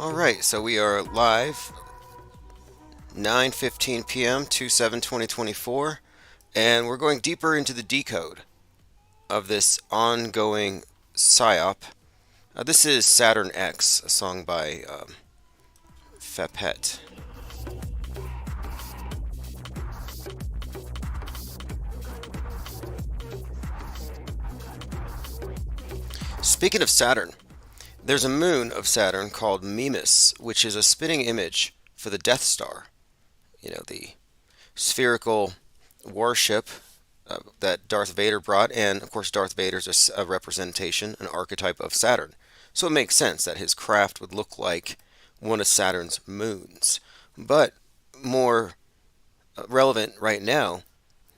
Alright, so we are live 9:15 p.m. 2/7/2024, and we're going deeper into the decode of this ongoing Psyop. This is Saturn X, a song by Fepet. Speaking of Saturn, there's a moon of Saturn called Mimas, which is a spitting image for the Death Star. The spherical warship that Darth Vader brought, and of course, Darth Vader's a representation, an archetype of Saturn. So it makes sense that his craft would look like one of Saturn's moons. But more relevant right now,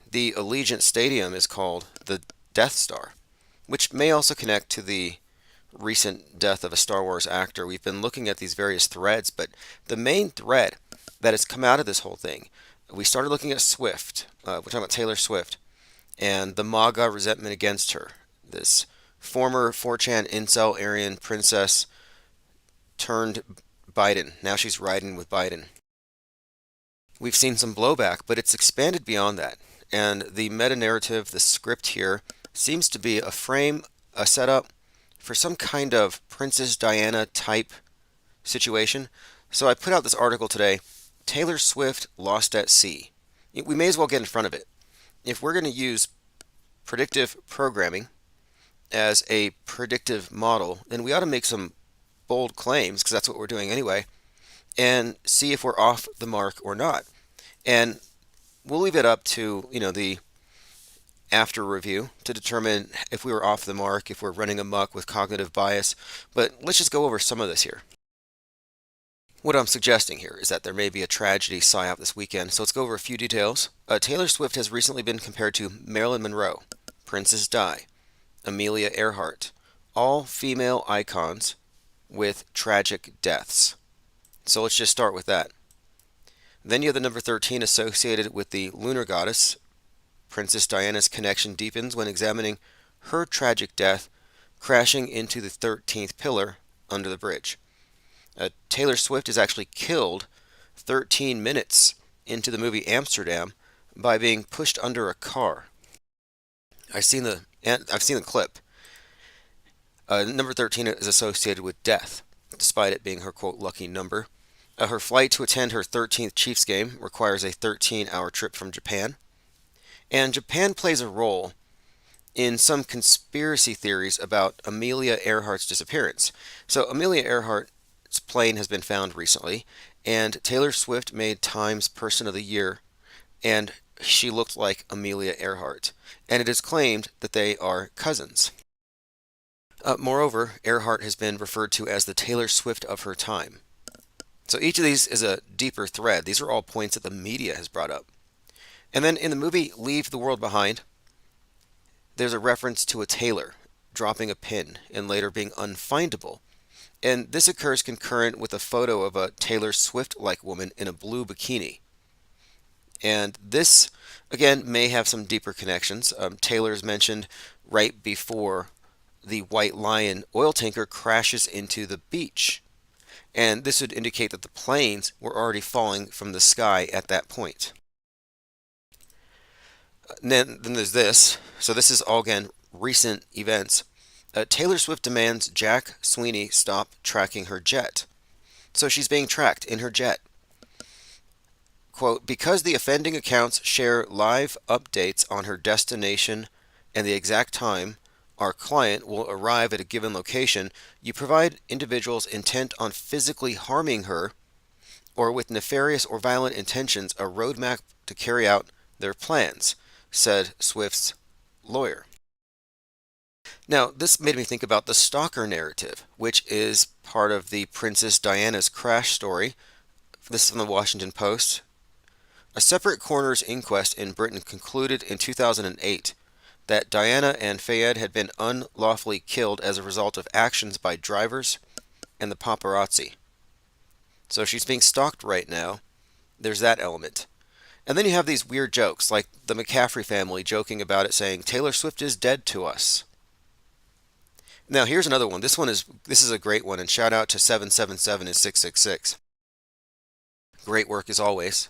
the Allegiant Stadium is called the Death Star, which may also connect to the recent death of a Star Wars actor. We've been looking at these various threads, but the main thread that has come out of this whole thing, we started looking at Swift. We're talking about Taylor Swift and the MAGA resentment against her. This former 4chan incel Aryan princess turned Biden. Now she's riding with Biden. We've seen some blowback, but it's expanded beyond that. And the meta-narrative, the script here, seems to be a frame, a setup for some kind of Princess Diana type situation. So I put out this article today, Taylor Swift Lost at Sea. We may as well get in front of it. If we're going to use predictive programming as a predictive model, then we ought to make some bold claims, because that's what we're doing anyway, and see if we're off the mark or not. And we'll leave it up to, the after review to determine if we were off the mark, if we're running amok with cognitive bias. But let's just go over some of this here. What I'm suggesting here is that there may be a tragedy psyop this weekend, so let's go over a few details. Taylor Swift has recently been compared to Marilyn Monroe, Princess Di, Amelia Earhart, all female icons with tragic deaths. So let's just start with that. Then you have the number 13 associated with the lunar goddess. Princess Diana's connection deepens when examining her tragic death, crashing into the 13th pillar under the bridge. Taylor Swift is actually killed 13 minutes into the movie Amsterdam by being pushed under a car. I've seen the clip. Number 13 is associated with death, despite it being her quote lucky number. Her flight to attend her 13th Chiefs game requires a 13-hour trip from Japan. And Japan plays a role in some conspiracy theories about Amelia Earhart's disappearance. So Amelia Earhart's plane has been found recently, and Taylor Swift made Time's Person of the Year, and she looked like Amelia Earhart. And it is claimed that they are cousins. Moreover, Earhart has been referred to as the Taylor Swift of her time. So each of these is a deeper thread. These are all points that the media has brought up. And then in the movie Leave the World Behind, there's a reference to a tailor dropping a pin and later being unfindable. And this occurs concurrent with a photo of a Taylor Swift-like woman in a blue bikini. And this, again, may have some deeper connections. Taylor is mentioned right before the White Lion oil tanker crashes into the beach. And this would indicate that the planes were already falling from the sky at that point. Then there's this. So this is all, again, recent events. Taylor Swift demands Jack Sweeney stop tracking her jet. So she's being tracked in her jet. Quote, because the offending accounts share live updates on her destination and the exact time our client will arrive at a given location, you provide individuals intent on physically harming her or with nefarious or violent intentions a roadmap to carry out their plans, said Swift's lawyer. Now, this made me think about the stalker narrative, which is part of the Princess Diana's crash story. This is from the Washington Post. A separate coroner's inquest in Britain concluded in 2008 that Diana and Fayed had been unlawfully killed as a result of actions by drivers and the paparazzi. So she's being stalked right now. There's that element. And then you have these weird jokes, like the McCaffrey family joking about it, saying, Taylor Swift is dead to us. Now here's another one. This is a great one, and shout out to 777 and 666. Great work as always.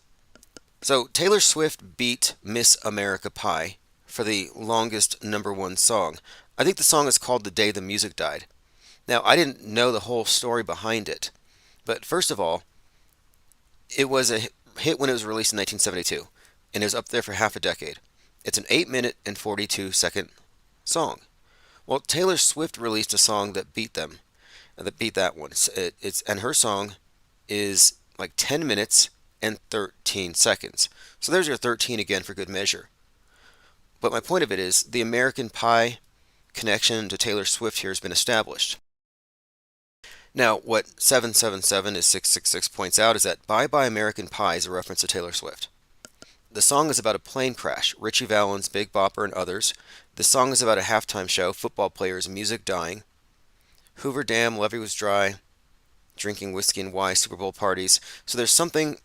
So Taylor Swift beat Miss America Pie for the longest number one song. I think the song is called The Day the Music Died. Now, I didn't know the whole story behind it, but first of all, it was a hit when it was released in 1972, and it was up there for half a decade. It's an 8 minute and 42-second song. Well, Taylor Swift released a song that beat them, that beat that one. And her song is like 10 minutes and 13 seconds. So there's your 13 again for good measure. But my point of it is the American Pie connection to Taylor Swift here has been established. Now, what 777 is 666 points out is that Bye Bye American Pie is a reference to Taylor Swift. The song is about a plane crash, Richie Valens, Big Bopper, and others. The song is about a halftime show, football players, music dying. Hoover Dam, levee was dry, drinking whiskey and wine, Super Bowl parties. So there's something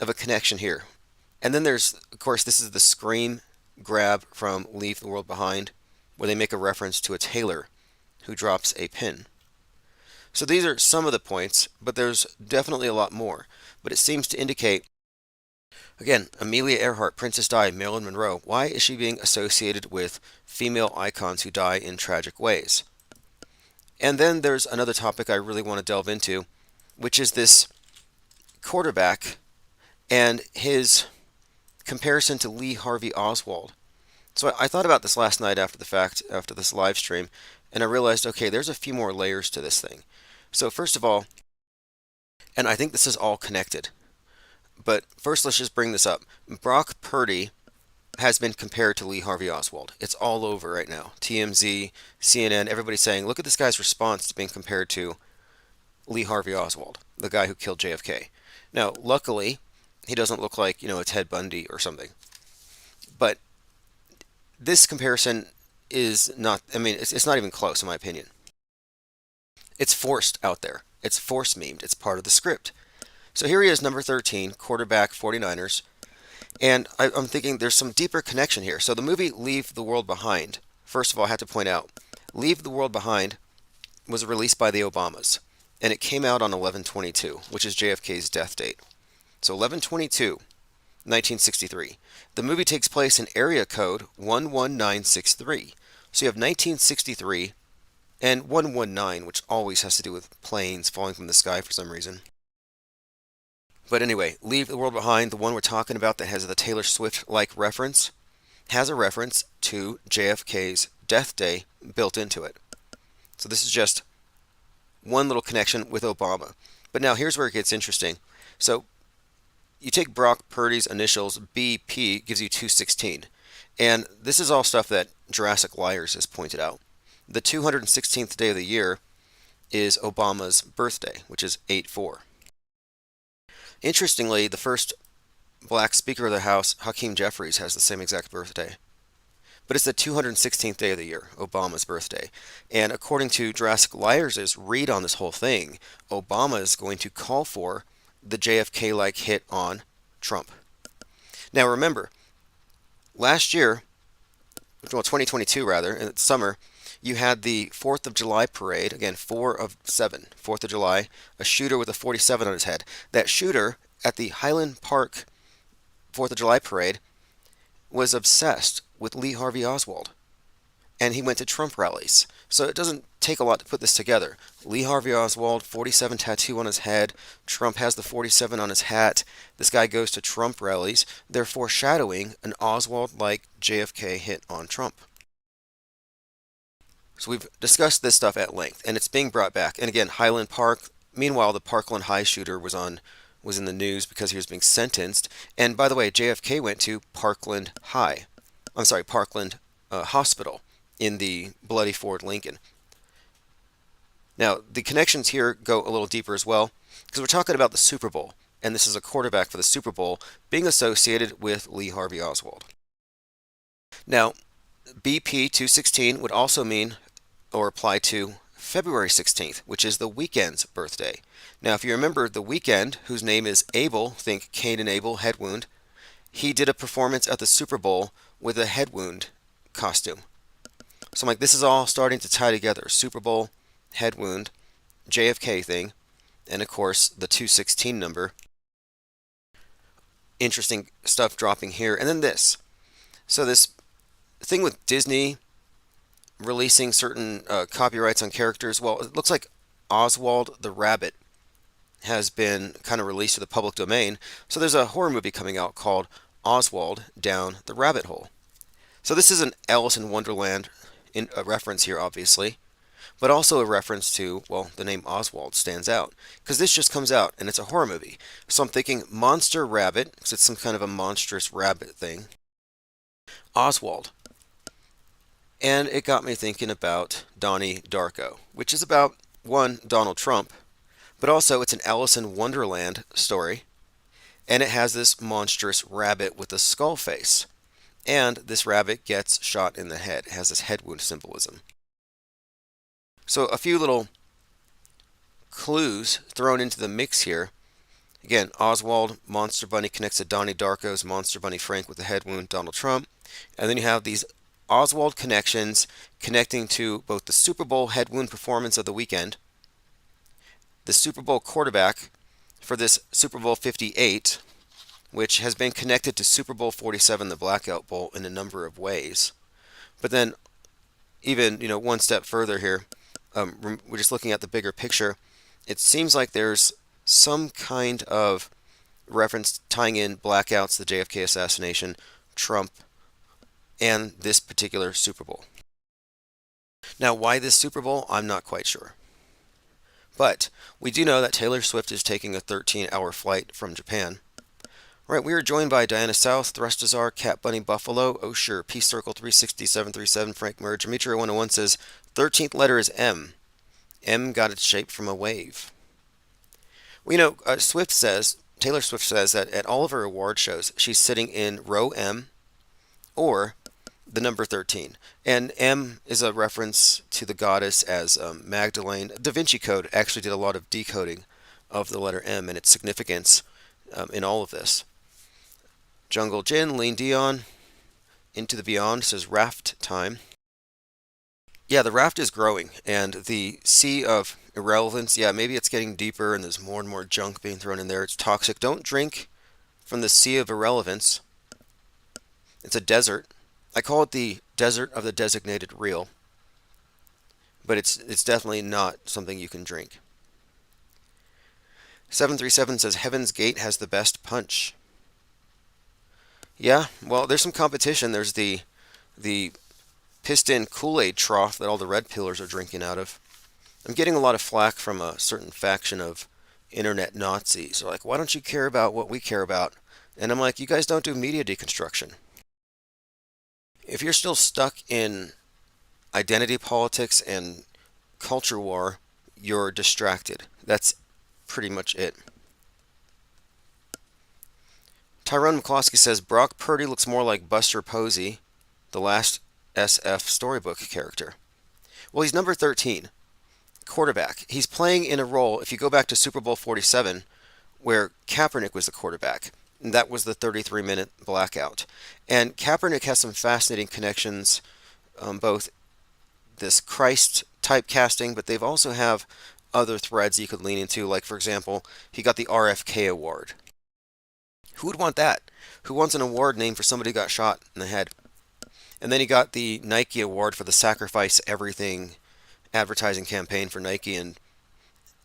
of a connection here. And then there's, of course, this is the scream grab from Leave the World Behind, where they make a reference to a tailor who drops a pin. So these are some of the points, but there's definitely a lot more. But it seems to indicate, again, Amelia Earhart, Princess Di, Marilyn Monroe. Why is she being associated with female icons who die in tragic ways? And then there's another topic I really want to delve into, which is this quarterback and his comparison to Lee Harvey Oswald. So I thought about this last night after the fact, after this live stream, and I realized, okay, there's a few more layers to this thing. So first of all, and I think this is all connected, but first let's just bring this up. Brock Purdy has been compared to Lee Harvey Oswald. It's all over right now. TMZ, CNN, everybody's saying, look at this guy's response to being compared to Lee Harvey Oswald, the guy who killed JFK. Now, luckily, he doesn't look like, a Ted Bundy or something. But this comparison is not, it's not even close in my opinion. It's forced out there. It's force memed. It's part of the script. So here he is, number 13, quarterback, 49ers. And I'm thinking there's some deeper connection here. So the movie Leave the World Behind, first of all, I have to point out, Leave the World Behind was released by the Obamas. And it came out on 11/22, which is JFK's death date. So 11/22, 1963. The movie takes place in area code 11963. So you have 1963 and 119, which always has to do with planes falling from the sky for some reason. But anyway, Leave the World Behind, the one we're talking about that has the Taylor Swift-like reference, has a reference to JFK's death day built into it. So this is just one little connection with Obama. But now here's where it gets interesting. So you take Brock Purdy's initials, BP, gives you 216. And this is all stuff that Jurassic Liars has pointed out. The 216th day of the year is Obama's birthday, which is 8/4. Interestingly, the first black Speaker of the House, Hakeem Jeffries, has the same exact birthday. But it's the 216th day of the year, Obama's birthday. And according to Jurassic Liars' read on this whole thing, Obama is going to call for the JFK-like hit on Trump. Now remember, last year, well 2022 rather, in the summer, you had the 4th of July parade, again 4 of 7, 4th of July, a shooter with a 47 on his head. That shooter at the Highland Park 4th of July parade was obsessed with Lee Harvey Oswald. And he went to Trump rallies. So it doesn't take a lot to put this together. Lee Harvey Oswald, 47 tattoo on his head. Trump has the 47 on his hat. This guy goes to Trump rallies. They're foreshadowing an Oswald-like JFK hit on Trump. So we've discussed this stuff at length, and it's being brought back. And again, Highland Park. Meanwhile, the Parkland High shooter was in the news because he was being sentenced. And by the way, JFK went to Parkland Hospital in the bloody Ford Lincoln. Now, the connections here go a little deeper as well, because we're talking about the Super Bowl, and this is a quarterback for the Super Bowl being associated with Lee Harvey Oswald. Now, BP 216 would also mean or apply to February 16th, which is the Weeknd's birthday. Now, if you remember, the Weeknd, whose name is Abel, think Cain and Abel, head wound, he did a performance at the Super Bowl with a head wound costume. So I'm like, this is all starting to tie together. Super Bowl, head wound, JFK thing, and of course the 216 number. Interesting stuff dropping here. And then this. So this thing with Disney releasing certain copyrights on characters. Well, it looks like Oswald the Rabbit has been kind of released to the public domain. So there's a horror movie coming out called Oswald Down the Rabbit Hole. So this is an Alice in Wonderland in a reference here, obviously, but also a reference to, well, the name Oswald stands out because this just comes out and it's a horror movie. So I'm thinking Monster Rabbit because it's some kind of a monstrous rabbit thing. Oswald. And it got me thinking about Donnie Darko, which is about, one, Donald Trump, but also it's an Alice in Wonderland story, and it has this monstrous rabbit with a skull face. And this rabbit gets shot in the head. It has this head wound symbolism. So a few little clues thrown into the mix here. Again, Oswald, Monster Bunny connects to Donnie Darko's Monster Bunny Frank with the head wound, Donald Trump. And then you have these Oswald connections connecting to both the Super Bowl head wound performance of the weekend, the Super Bowl quarterback for this Super Bowl 58, which has been connected to Super Bowl 47, the Blackout Bowl, in a number of ways. But then, even one step further here, we're just looking at the bigger picture. It seems like there's some kind of reference tying in blackouts, the JFK assassination, Trump, and this particular Super Bowl. Now, why this Super Bowl? I'm not quite sure. But we do know that Taylor Swift is taking a 13-hour flight from Japan. Right, we are joined by Diana South, Thrustazar, Cat Bunny Buffalo, Oh Sure, Peace Circle 36737, Frank Murray, Dimitri 101 says, 13th letter is M. M got its shape from a wave. Well, Taylor Swift says that at all of her award shows, she's sitting in row M or the number 13. And M is a reference to the goddess as Magdalene. Da Vinci Code actually did a lot of decoding of the letter M and its significance in all of this. Jungle Jin, Lean Dion, Into the Beyond says raft time. Yeah, the raft is growing, and the sea of irrelevance, yeah, maybe it's getting deeper and there's more and more junk being thrown in there. It's toxic. Don't drink from the sea of irrelevance. It's a desert. I call it the desert of the designated real, but it's definitely not something you can drink. 737 says Heaven's Gate has the best punch. Yeah, well, there's some competition. There's the piston Kool-Aid trough that all the red pillars are drinking out of. I'm getting a lot of flack from a certain faction of internet Nazis. They're like, why don't you care about what we care about? And I'm like, you guys don't do media deconstruction. If you're still stuck in identity politics and culture war, you're distracted. That's pretty much it. Tyrone McCloskey says Brock Purdy looks more like Buster Posey, the last SF storybook character. Well, he's number 13, quarterback. He's playing in a role, if you go back to Super Bowl 47, where Kaepernick was the quarterback. And that was the 33-minute blackout. And Kaepernick has some fascinating connections, both this Christ typecasting, but they've also have other threads you could lean into. Like, for example, he got the RFK award. Who would want that? Who wants an award named for somebody who got shot in the head? And then he got the Nike award for the Sacrifice Everything advertising campaign for Nike, and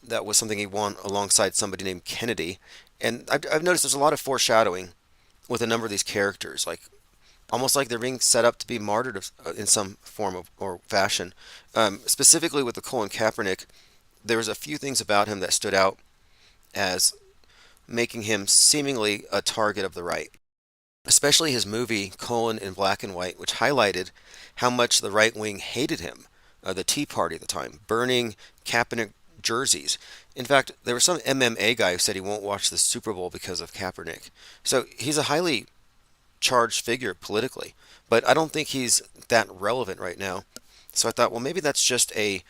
that was something he won alongside somebody named Kennedy. And I've noticed there's a lot of foreshadowing with a number of these characters, like almost like they're being set up to be martyred in some form of, or fashion. Specifically with the Colin Kaepernick, there was a few things about him that stood out as making him seemingly a target of the right. Especially his movie Colin in Black and White, which highlighted how much the right wing hated him, the Tea Party at the time, burning Kaepernick jerseys. In fact, there was some MMA guy who said he won't watch the Super Bowl because of Kaepernick. So he's a highly charged figure politically, but I don't think he's that relevant right now. So I thought, well, maybe that's just a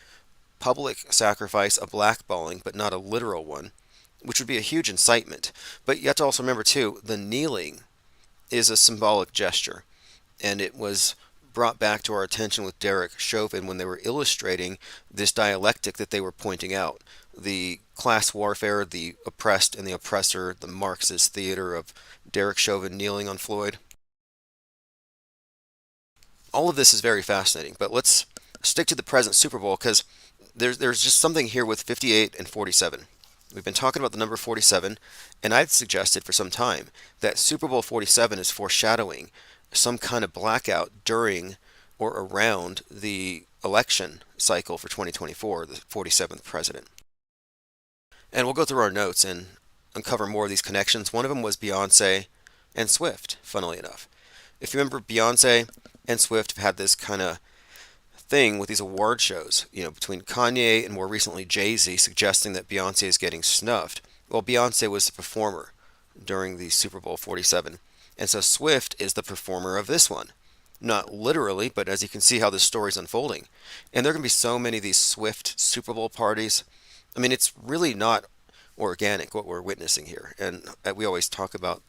public sacrifice, a blackballing, but not a literal one, which would be a huge incitement. But you have to also remember, too, the kneeling is a symbolic gesture, and it was brought back to our attention with Derek Chauvin when they were illustrating this dialectic that they were pointing out. The class warfare, the oppressed and the oppressor, the Marxist theater of Derek Chauvin kneeling on Floyd. All of this is very fascinating, but let's stick to the present Super Bowl because there's just something here with 58 and 47. We've been talking about the number 47, and I've suggested for some time that Super Bowl 47 is foreshadowing some kind of blackout during or around the election cycle for 2024, the 47th president. And we'll go through our notes and uncover more of these connections. One of them was Beyonce and Swift, funnily enough. If you remember, Beyonce and Swift have had this kind of thing with these award shows, between Kanye and more recently Jay-Z, suggesting that Beyonce is getting snubbed. Well, Beyonce was the performer during the Super Bowl 47, and so Swift is the performer of this one. Not literally, but as you can see how this story's unfolding. And there are going to be so many of these Swift Super Bowl parties. I mean, it's really not organic what we're witnessing here. And we always talk about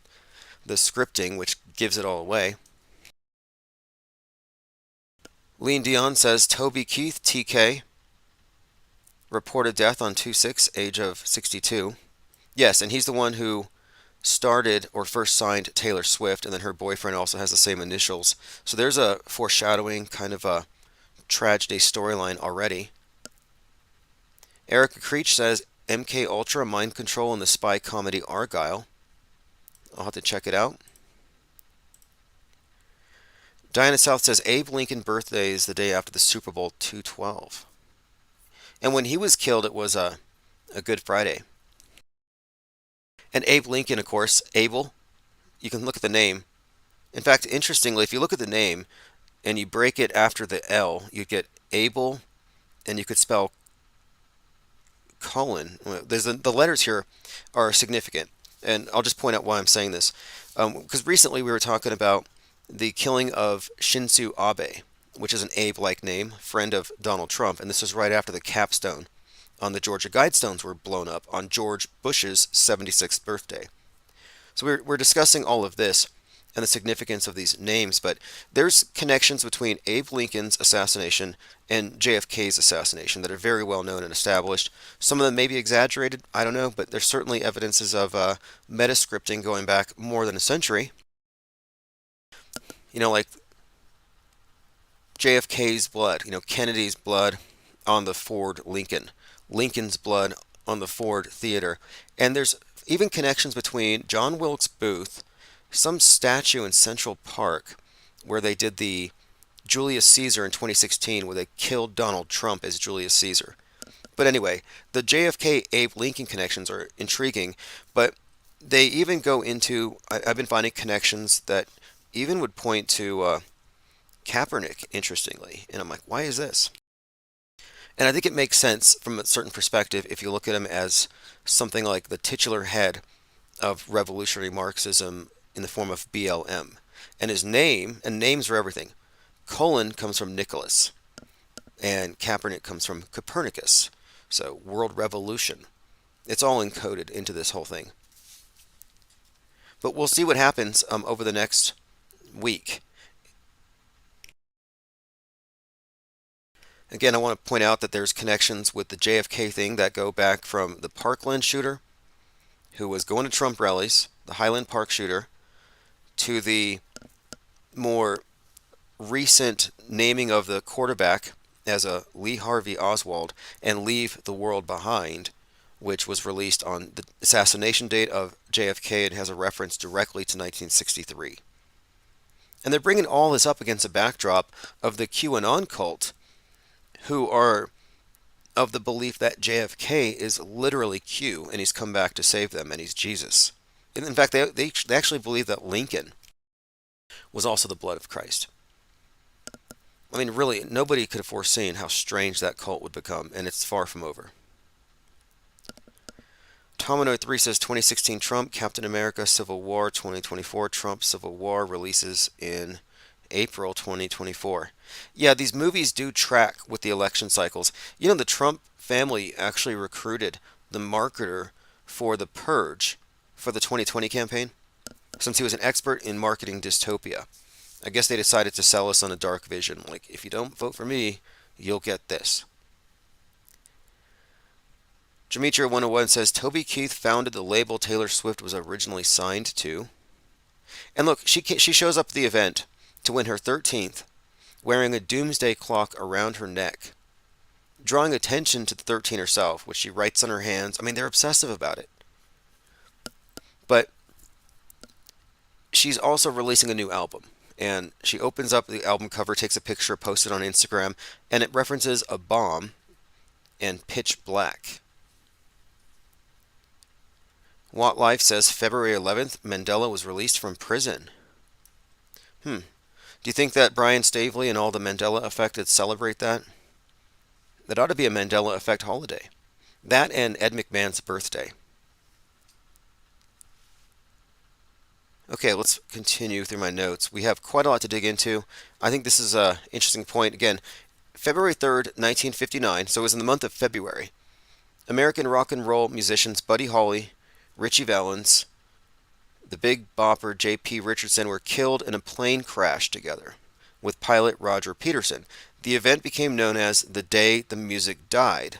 the scripting, which gives it all away. Lean Dion says Toby Keith, TK, reported death on 2/6, age of 62. Yes, and he's the one who started or first signed Taylor Swift, and then her boyfriend also has the same initials. So there's a foreshadowing, kind of a tragedy storyline already. Erica Creech says MK Ultra, Mind Control, and the spy comedy Argyle. I'll have to check it out. Diana South says Abe Lincoln birthday is the day after the Super Bowl 212. And when he was killed, it was a Good Friday. And Abe Lincoln, of course, Abel, you can look at the name. In fact, interestingly, if you look at the name and you break it after the L, you get Abel, and you could spell colon. The letters here are significant, and I'll just point out why I'm saying this. Because recently we were talking about the killing of Shinzo Abe, which is an Abe-like name, friend of Donald Trump, and this was right after the capstone on the Georgia Guidestones were blown up on George Bush's 76th birthday. So we're discussing all of this and the significance of these names, but there's connections between Abe Lincoln's assassination and JFK's assassination that are very well known and established. Some of them may be exaggerated, I don't know, but there's certainly evidences of metascripting going back more than a century. Like JFK's blood, Kennedy's blood on the Ford Lincoln, Lincoln's blood on the Ford Theater. And there's even connections between John Wilkes Booth, some statue in Central Park where they did the Julius Caesar in 2016 where they killed Donald Trump as Julius Caesar. But anyway, the JFK Abe Lincoln connections are intriguing, but they even go into, I've been finding connections that even would point to Kaepernick, interestingly. And I'm like, why is this? And I think it makes sense from a certain perspective if you look at him as something like the titular head of revolutionary Marxism in the form of BLM. And his name, and names are everything. Colon comes from Nicholas, and Kaepernick comes from Copernicus. So, world revolution. It's all encoded into this whole thing. But we'll see what happens over the next week. Again, I want to point out that there's connections with the JFK thing that go back from the Parkland shooter, who was going to Trump rallies, the Highland Park shooter, to the more recent naming of the quarterback as a Lee Harvey Oswald and Leave the World Behind, which was released on the assassination date of JFK and has a reference directly to 1963. And they're bringing all this up against a backdrop of the QAnon cult, who are of the belief that JFK is literally Q and he's come back to save them and he's Jesus. And in fact, they actually believe that Lincoln was also the blood of Christ. I mean, really, nobody could have foreseen how strange that cult would become, and it's far from over. Tomino3 says 2016 Trump, Captain America, Civil War, 2024 Trump, Civil War releases in April 2024. Yeah, these movies do track with the election cycles. The Trump family actually recruited the marketer for The Purge for the 2020 campaign, since he was an expert in marketing dystopia. I guess they decided to sell us on a dark vision. Like, if you don't vote for me, you'll get this. Demetria 101 says Toby Keith founded the label Taylor Swift was originally signed to. And look, she shows up at the event to win her 13th, wearing a doomsday clock around her neck, drawing attention to the 13 herself, which she writes on her hands. I mean, they're obsessive about it. But she's also releasing a new album. And she opens up the album cover, takes a picture, posts it on Instagram, and it references a bomb and pitch black. Watt Life says February 11th, Mandela was released from prison. Do you think that Brian Stavely and all the Mandela affected celebrate that? That ought to be a Mandela Effect holiday. That and Ed McMahon's birthday. Okay, let's continue through my notes. We have quite a lot to dig into. I think this is an interesting point. Again, February 3rd, 1959, so it was in the month of February. American rock and roll musicians Buddy Holly, Richie Valens, the Big Bopper J.P. Richardson were killed in a plane crash together with pilot Roger Peterson. The event became known as the Day the Music Died,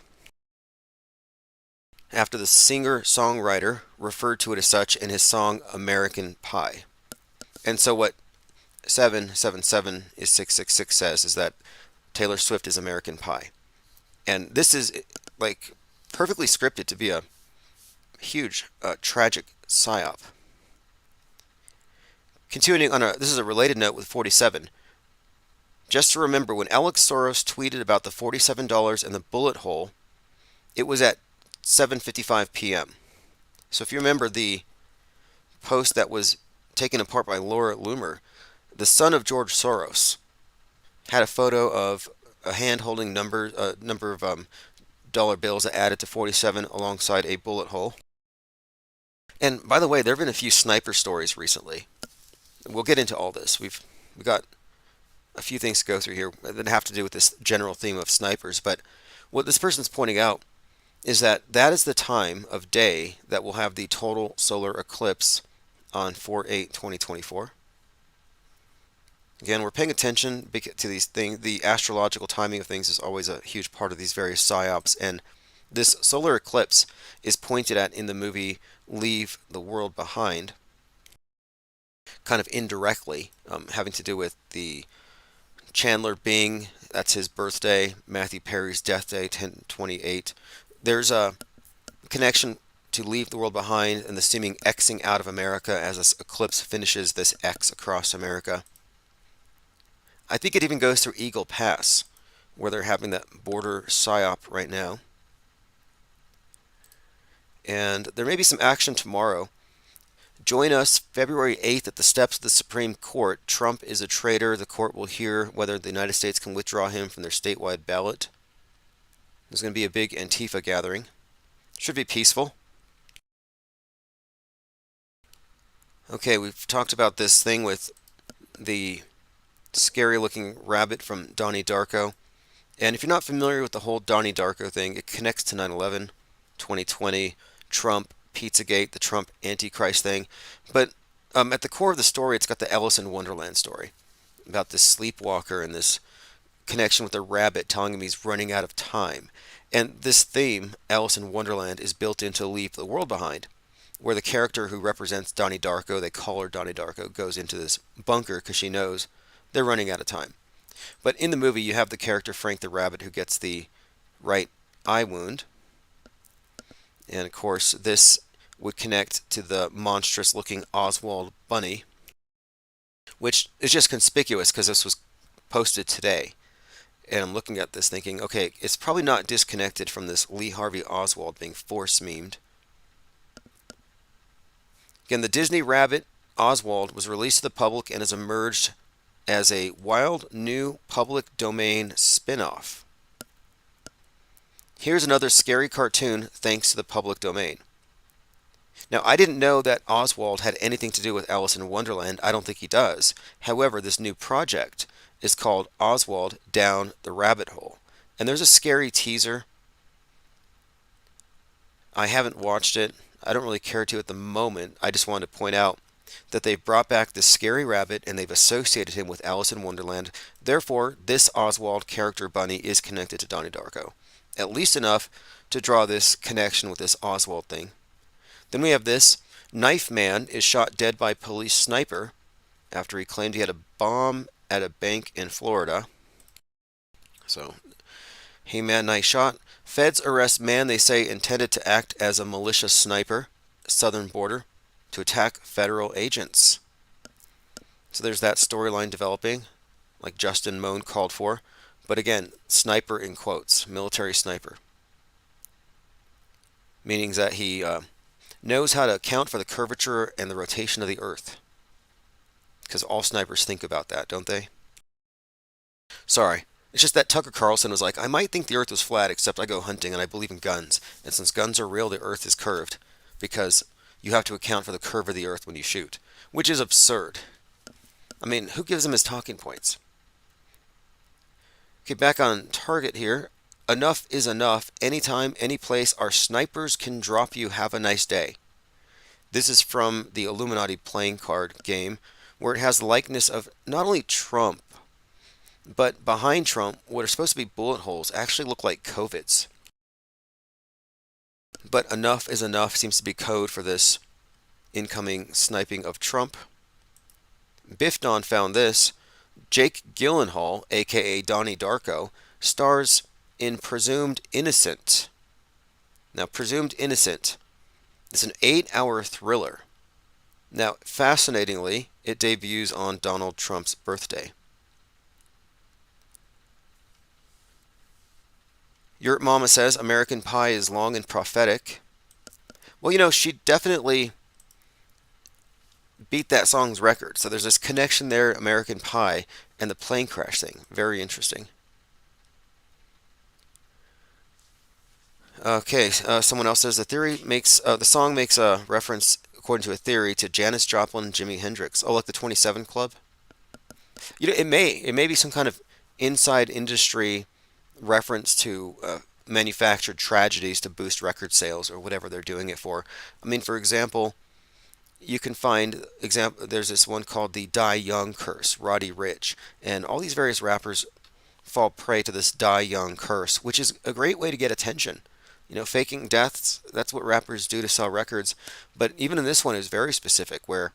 after the singer-songwriter referred to it as such in his song American Pie. And so what 777 is 666 says is that Taylor Swift is American Pie. And this is like perfectly scripted to be a huge tragic psyop. Continuing on this is a related note with 47. Just to remember, when Alex Soros tweeted about the $47 and the bullet hole, it was at 7:55 p.m. So if you remember the post that was taken apart by Laura Loomer, the son of George Soros had a photo of a hand holding number of dollar bills that added to 47 alongside a bullet hole. And by the way, there have been a few sniper stories recently. We'll get into all this. We've got a few things to go through here that have to do with this general theme of snipers. But what this person's pointing out is that that is the time of day that will have the total solar eclipse on 4/8/2024. Again, we're paying attention to these things. The astrological timing of things is always a huge part of these various psyops, and this solar eclipse is pointed at in the movie Leave the World Behind, kind of indirectly, having to do with the Chandler Bing, that's his birthday, Matthew Perry's death day, 10/28. There's a connection to Leave the World Behind and the seeming Xing out of America as this eclipse finishes this X across America. I think it even goes through Eagle Pass, where they're having that border psyop right now. And there may be some action tomorrow. Join us February 8th at the steps of the Supreme Court. Trump is a traitor. The court will hear whether the United States can withdraw him from their statewide ballot. There's going to be a big Antifa gathering. Should be peaceful. Okay, we've talked about this thing with the scary looking rabbit from Donnie Darko. And if you're not familiar with the whole Donnie Darko thing, it connects to 9/11, 2020, Trump, Pizzagate, the Trump Antichrist thing. But at the core of the story, it's got the Alice in Wonderland story about this sleepwalker and this connection with the rabbit telling him he's running out of time. And this theme, Alice in Wonderland, is built into Leave the World Behind, where the character who represents Donnie Darko, they call her Donnie Darko, goes into this bunker because she knows they're running out of time. But in the movie, you have the character Frank the Rabbit who gets the right eye wound. And of course, this would connect to the monstrous looking Oswald bunny, which is just conspicuous because this was posted today. And I'm looking at this thinking, okay, it's probably not disconnected from this Lee Harvey Oswald being force memed. Again, the Disney rabbit Oswald was released to the public and has emerged as a wild new public domain spin-off. Here's another scary cartoon thanks to the public domain. Now, I didn't know that Oswald had anything to do with Alice in Wonderland. I don't think he does. However, this new project is called Oswald Down the Rabbit Hole. And there's a scary teaser. I haven't watched it. I don't really care to at the moment. I just wanted to point out that they've brought back this scary rabbit and they've associated him with Alice in Wonderland. Therefore, this Oswald character bunny is connected to Donnie Darko. At least enough to draw this connection with this Oswald thing. Then we have this. Knife Man is shot dead by police sniper after he claimed he had a bomb at a bank in Florida. So, hey man, nice shot. Feds arrest man they say intended to act as a militia sniper, southern border, to attack federal agents. So there's that storyline developing, like Justin Moan called for. But again, sniper in quotes, military sniper. Meaning that he knows how to account for the curvature and the rotation of the earth. Because all snipers think about that, don't they? Sorry. It's just that Tucker Carlson was like, I might think the earth was flat, except I go hunting and I believe in guns. And since guns are real, the earth is curved. Because you have to account for the curve of the earth when you shoot. Which is absurd. I mean, who gives him his talking points? Okay, back on target here. Enough is enough. Anytime, any place, our snipers can drop you. Have a nice day. This is from the Illuminati playing card game, where it has the likeness of not only Trump, but behind Trump, what are supposed to be bullet holes actually look like COVIDs. But enough is enough seems to be code for this incoming sniping of Trump. Biff Don found this. Jake Gyllenhaal, aka Donnie Darko, stars in Presumed Innocent. Now, Presumed Innocent is an 8-hour thriller. Now, fascinatingly, it debuts on Donald Trump's birthday. Your mama says American Pie is long and prophetic. Well, you know, she definitely beat that song's record. So there's this connection there, American Pie, and the plane crash thing. Very interesting. Okay, someone else says the song makes a reference, according to a theory, to Janis Joplin and Jimi Hendrix. Oh, like the 27 Club. You know, it may be some kind of inside industry reference to manufactured tragedies to boost record sales or whatever they're doing it for. I mean, for example, you can find there's this one called the Die Young curse, Roddy Ricch, and all these various rappers fall prey to this Die Young curse, which is a great way to get attention. You know, faking deaths, that's what rappers do to sell records. But even in this one, it's very specific, where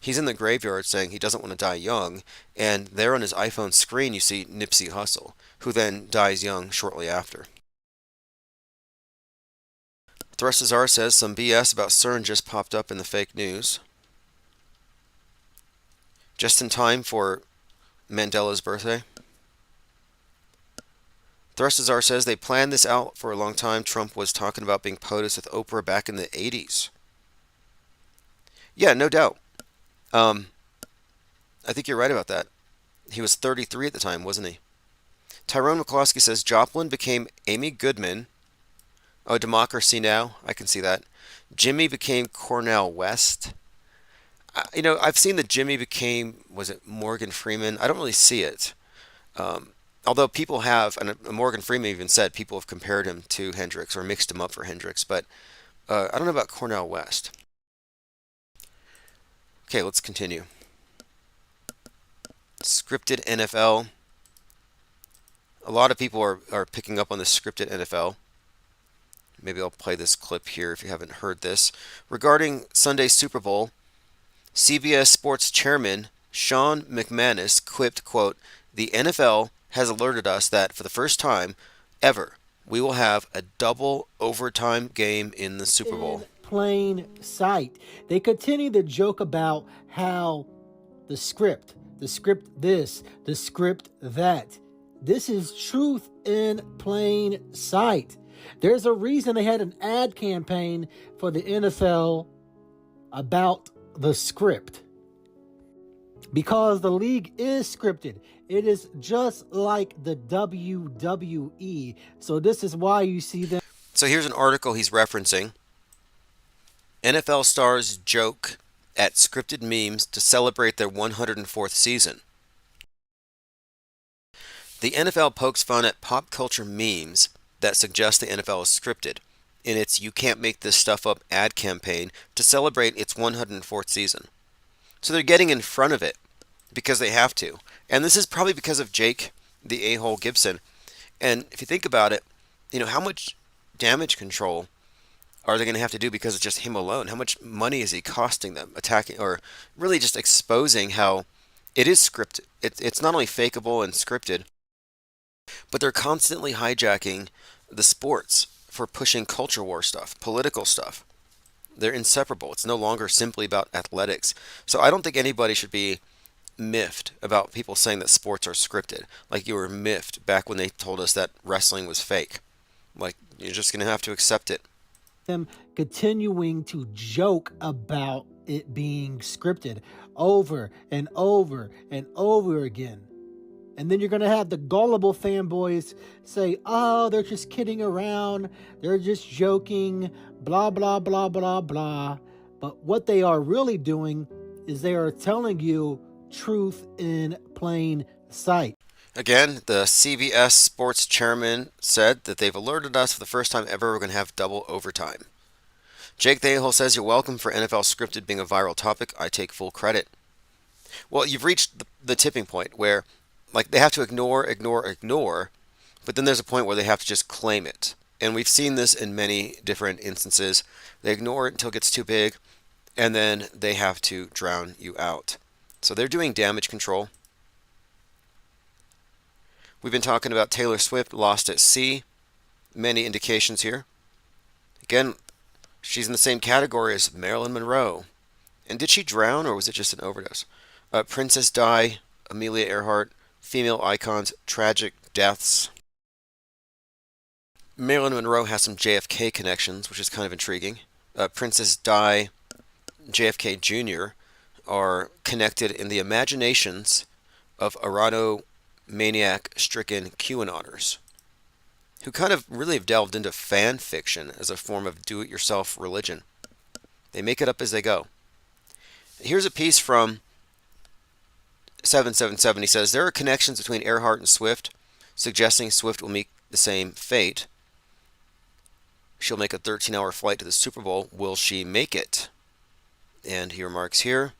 he's in the graveyard saying he doesn't want to die young, and there on his iPhone screen you see Nipsey Hussle, who then dies young shortly after. Thrustazar says some BS about CERN just popped up in the fake news. Just in time for Mandela's birthday. Thrustazar says they planned this out for a long time. Trump was talking about being POTUS with Oprah back in the 80s. Yeah, no doubt. I think you're right about that. He was 33 at the time, wasn't he? Tyrone McCloskey says Joplin became Amy Goodman. Oh, Democracy Now! I can see that. Jimmy became Cornel West. You know, I've seen that Jimmy became, was it Morgan Freeman? I don't really see it. Although people have, and Morgan Freeman even said people have compared him to Hendrix or mixed him up for Hendrix, but I don't know about Cornel West. Okay, let's continue. Scripted NFL. A lot of people are picking up on the scripted NFL. Maybe I'll play this clip here if you haven't heard this. Regarding Sunday's Super Bowl, CBS Sports Chairman Sean McManus quipped, quote, "The NFL has alerted us that for the first time ever, we will have a double overtime game in the Super Bowl." In plain sight. They continue to joke about how the script this, the script that. This is truth in plain sight. There's a reason they had an ad campaign for the NFL about the script. Because the league is scripted. It is just like the WWE. So this is why you see them. So here's an article he's referencing. NFL stars joke at scripted memes to celebrate their 104th season. The NFL pokes fun at pop culture memes that suggest the NFL is scripted in its "You Can't Make This Stuff Up" ad campaign to celebrate its 104th season. So they're getting in front of it because they have to. And this is probably because of Jake, the a-hole Gibson. And if you think about it, how much damage control are they going to have to do because it's just him alone? How much money is he costing them attacking or really just exposing how it is scripted? It's not only fakeable and scripted, but they're constantly hijacking the sports for pushing culture war stuff, political stuff. They're inseparable. It's no longer simply about athletics. So I don't think anybody should be miffed about people saying that sports are scripted. Like you were miffed back when they told us that wrestling was fake. Like you're just going to have to accept it. Them continuing to joke about it being scripted over and over and over again. And then you're going to have the gullible fanboys say, oh, they're just kidding around. They're just joking, blah, blah, blah, blah, blah. But what they are really doing is they are telling you truth in plain sight. Again, the CBS Sports chairman said that they've alerted us for the first time ever we're going to have double overtime. Jake the A-hole says, you're welcome for NFL scripted being a viral topic. I take full credit. Well, you've reached the tipping point where like they have to ignore, but then there's a point where they have to just claim it. And we've seen this in many different instances. They ignore it until it gets too big, and then they have to drown you out. So they're doing damage control. We've been talking about Taylor Swift lost at sea. Many indications here. Again, she's in the same category as Marilyn Monroe. And did she drown or was it just an overdose? Princess Di, Amelia Earhart, female icons, tragic deaths. Marilyn Monroe has some JFK connections, which is kind of intriguing. Princess Di, JFK Jr. are connected in the imaginations of Irano-maniac-stricken QAnoners, who kind of really have delved into fan fiction as a form of do-it-yourself religion. They make it up as they go. Here's a piece from 777. He says, there are connections between Earhart and Swift, suggesting Swift will meet the same fate. She'll make a 13-hour flight to the Super Bowl. Will she make it? And he remarks here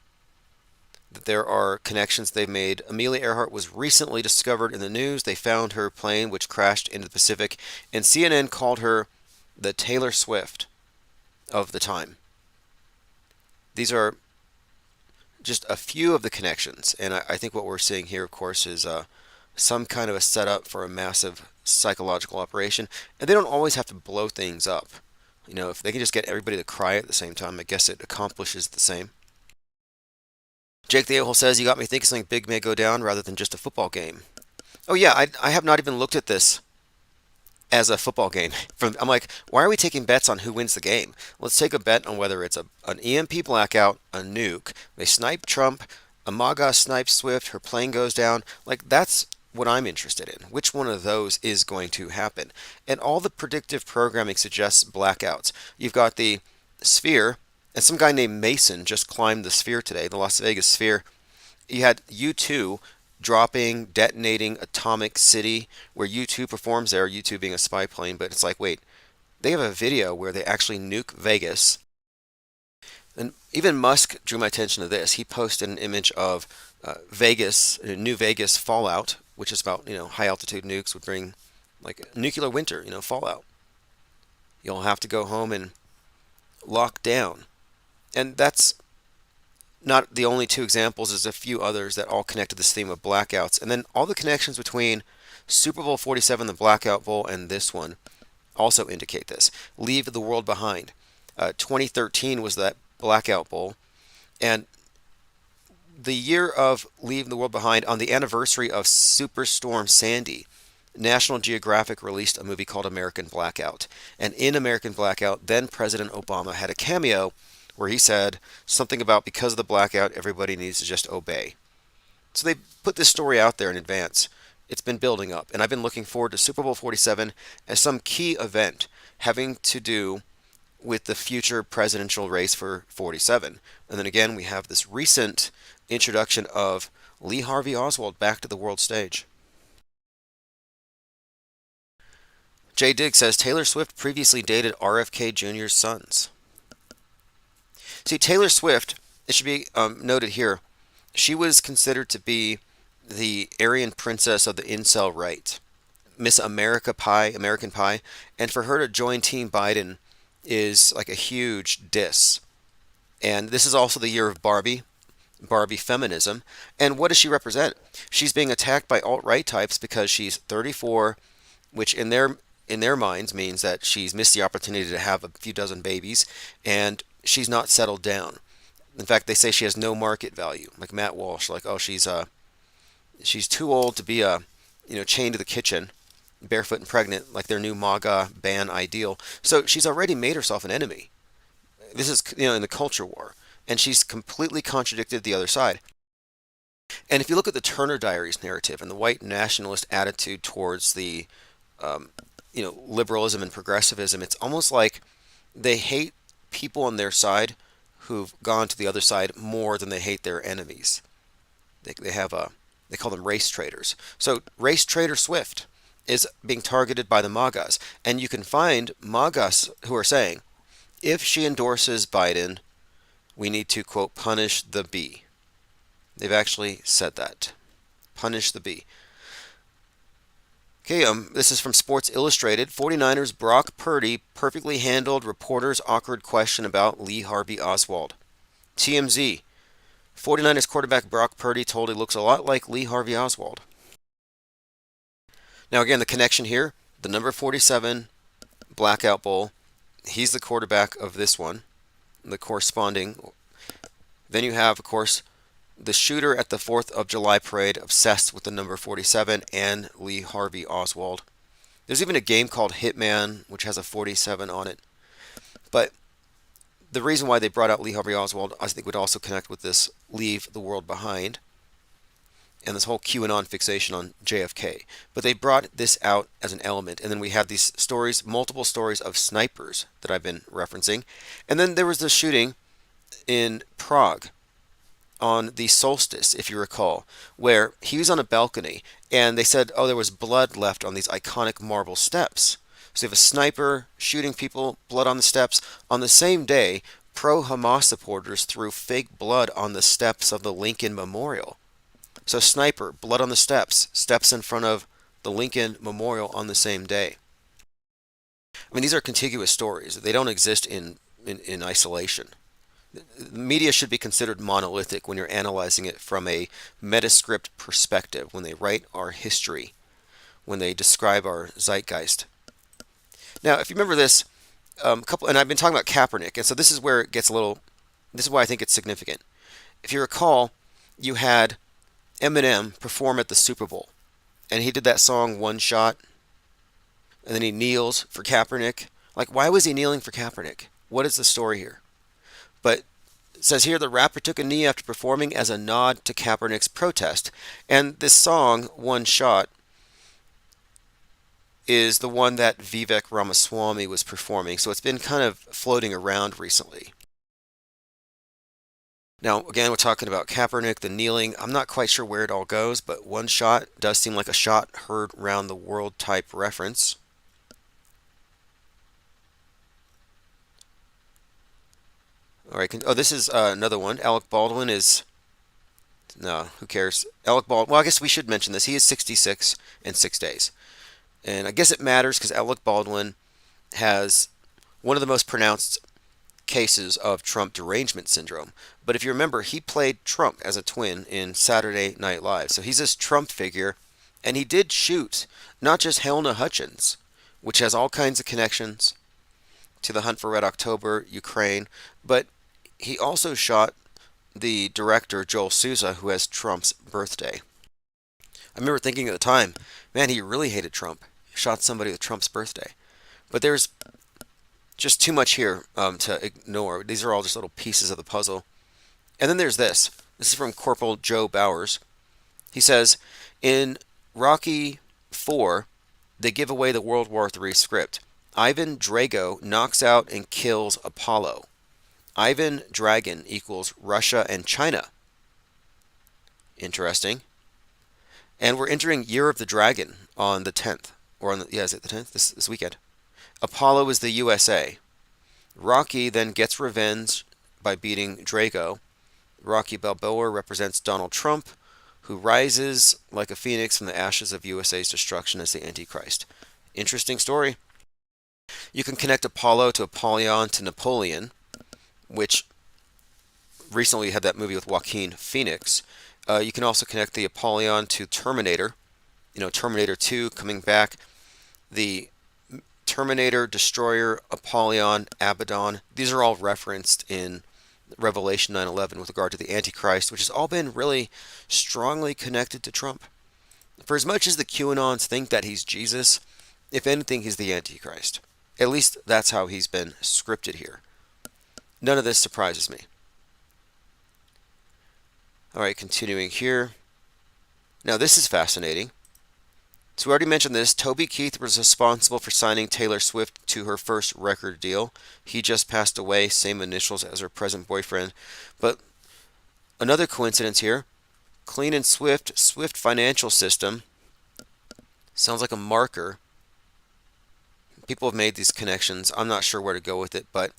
that there are connections they've made. Amelia Earhart was recently discovered in the news. They found her plane, which crashed into the Pacific, and CNN called her the Taylor Swift of the time. These are just a few of the connections, and I think what we're seeing here, of course, is some kind of a setup for a massive psychological operation, and they don't always have to blow things up. If they can just get everybody to cry at the same time, I guess it accomplishes the same. Jake the A-hole says, you got me thinking something big may go down rather than just a football game. Oh yeah, I have not even looked at this as a football game. I'm like, why are we taking bets on who wins the game? Let's take a bet on whether it's an EMP blackout, a nuke, they snipe Trump, a MAGA snipes Swift, her plane goes down. Like, that's what I'm interested in. Which one of those is going to happen? And all the predictive programming suggests blackouts. You've got the sphere, and some guy named Mason just climbed the sphere today, the Las Vegas sphere. You had U2 dropping, detonating Atomic City, where U2 performs there, U2 being a spy plane, but it's like, wait, they have a video where they actually nuke Vegas. And even Musk drew my attention to this. He posted an image of Vegas, New Vegas fallout, which is about, high altitude nukes would bring like nuclear winter, fallout. You'll have to go home and lock down. And that's not the only two examples. There's a few others that all connect to this theme of blackouts. And then all the connections between Super Bowl 47, the Blackout Bowl, and this one also indicate this. Leave the World Behind. 2013 was that Blackout Bowl. And the year of Leave the World Behind, on the anniversary of Superstorm Sandy, National Geographic released a movie called American Blackout. And in American Blackout, then President Obama had a cameo where he said something about because of the blackout, everybody needs to just obey. So they put this story out there in advance. It's been building up, and I've been looking forward to Super Bowl 47 as some key event having to do with the future presidential race for 47. And then again, we have this recent introduction of Lee Harvey Oswald back to the world stage. Jay Diggs says Taylor Swift previously dated RFK Jr.'s sons. See, Taylor Swift it should be noted here, she was considered to be the Aryan princess of the incel right, Miss America Pie, American Pie, and for her to join Team Biden is like a huge diss. And this is also the year of Barbie feminism. And what does she represent? She's being attacked by alt-right types because she's 34, which in their minds means that she's missed the opportunity to have a few dozen babies, and she's not settled down. In fact, they say she has no market value. Like Matt Walsh, like, oh, she's too old to be chained to the kitchen, barefoot and pregnant, like their new MAGA ban ideal. So she's already made herself an enemy. This is in the culture war, and she's completely contradicted the other side. And if you look at the Turner Diaries narrative and the white nationalist attitude towards the liberalism and progressivism, it's almost like they hate people on their side who've gone to the other side more than they hate their enemies. They call them race traitors. So race traitor Swift is being targeted by the MAGAs, and you can find MAGAs who are saying, if she endorses Biden, we need to, quote, punish the bee. They've actually said that. Punish the bee. Okay, this is from Sports Illustrated. 49ers Brock Purdy perfectly handled reporter's awkward question about Lee Harvey Oswald. TMZ. 49ers quarterback Brock Purdy told he looks a lot like Lee Harvey Oswald. Now again, the connection here, the number 47 Blackout Bowl. He's the quarterback of this one, the corresponding. Then you have, of course, the shooter at the 4th of July parade obsessed with the number 47 and Lee Harvey Oswald. There's even a game called Hitman, which has a 47 on it. But the reason why they brought out Lee Harvey Oswald, I think, would also connect with this Leave the World Behind and this whole QAnon fixation on JFK. But they brought this out as an element. And then we have these stories, multiple stories of snipers that I've been referencing. And then there was the shooting in Prague on the solstice, if you recall, where he was on a balcony and they said, oh, there was blood left on these iconic marble steps. So you have a sniper shooting people, blood on the steps. On the same day, pro-Hamas supporters threw fake blood on the steps of the Lincoln Memorial. So sniper, blood on the steps in front of the Lincoln Memorial on the same day. I mean, these are contiguous stories. They don't exist in isolation. The media should be considered monolithic when you're analyzing it from a metascript perspective, when they write our history, when they describe our zeitgeist. Now, if you remember this, and I've been talking about Kaepernick, and so this is where it gets this is why I think it's significant. If you recall, you had Eminem perform at the Super Bowl, and he did that song One Shot, and then he kneels for Kaepernick. Like, why was he kneeling for Kaepernick? What is the story here? But it says here the rapper took a knee after performing as a nod to Kaepernick's protest. And this song, One Shot, is the one that Vivek Ramaswamy was performing. So it's been kind of floating around recently. Now, again, we're talking about Kaepernick, the kneeling. I'm not quite sure where it all goes, but One Shot does seem like a shot heard round the world type reference. All right. Oh, this is another one. Alec Baldwin is... No, who cares? Alec Baldwin... Well, I guess we should mention this. He is 66 and 6 days. And I guess it matters because Alec Baldwin has one of the most pronounced cases of Trump derangement syndrome. But if you remember, he played Trump as a twin in Saturday Night Live. So he's this Trump figure. And he did shoot not just Helena Hutchins, which has all kinds of connections to the Hunt for Red October, Ukraine, but he also shot the director Joel Souza, who has Trump's birthday. I remember thinking at the time, man, he really hated Trump. He shot somebody with Trump's birthday. But there's just too much here to ignore. These are all just little pieces of the puzzle. And then there's this. This is from Corporal Joe Bowers. He says, in Rocky IV, they give away the World War III script. Ivan Drago knocks out and kills Apollo. Ivan Dragon equals Russia and China. Interesting. And we're entering Year of the Dragon on the 10th. Or on the, yeah, is it the 10th? This weekend. Apollo is the USA. Rocky then gets revenge by beating Drago. Rocky Balboa represents Donald Trump, who rises like a phoenix from the ashes of USA's destruction as the Antichrist. Interesting story. You can connect Apollo to Apollyon to Napoleon, which recently had that movie with Joaquin Phoenix. You can also connect the Apollyon to Terminator. Terminator 2 coming back. The Terminator, Destroyer, Apollyon, Abaddon. These are all referenced in Revelation 9:11 with regard to the Antichrist, which has all been really strongly connected to Trump. For as much as the QAnons think that he's Jesus, if anything, he's the Antichrist. At least that's how he's been scripted here. None of this surprises me. All right, continuing here. Now this is fascinating. So we already mentioned this. Toby Keith was responsible for signing Taylor Swift to her first record deal. He just passed away, same initials as her present boyfriend. But another coincidence here. Clean and Swift financial system. Sounds like a marker. People have made these connections. I'm not sure where to go with it, but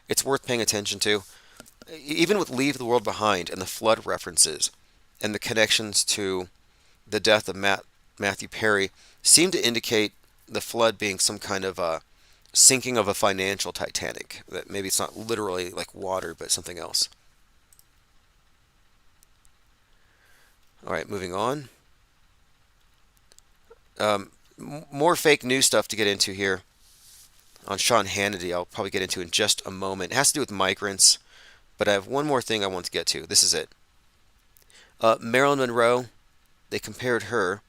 it's worth paying attention to. Even with Leave the World Behind and the flood references and the connections to the death of Matthew Perry seem to indicate the flood being some kind of a sinking of a financial Titanic. That maybe it's not literally like water, but something else. All right, moving on. More fake news stuff to get into here on Sean Hannity. I'll probably get into in just a moment. It has to do with migrants, but I have one more thing I want to get to. This is it. Marilyn Monroe, they compared her.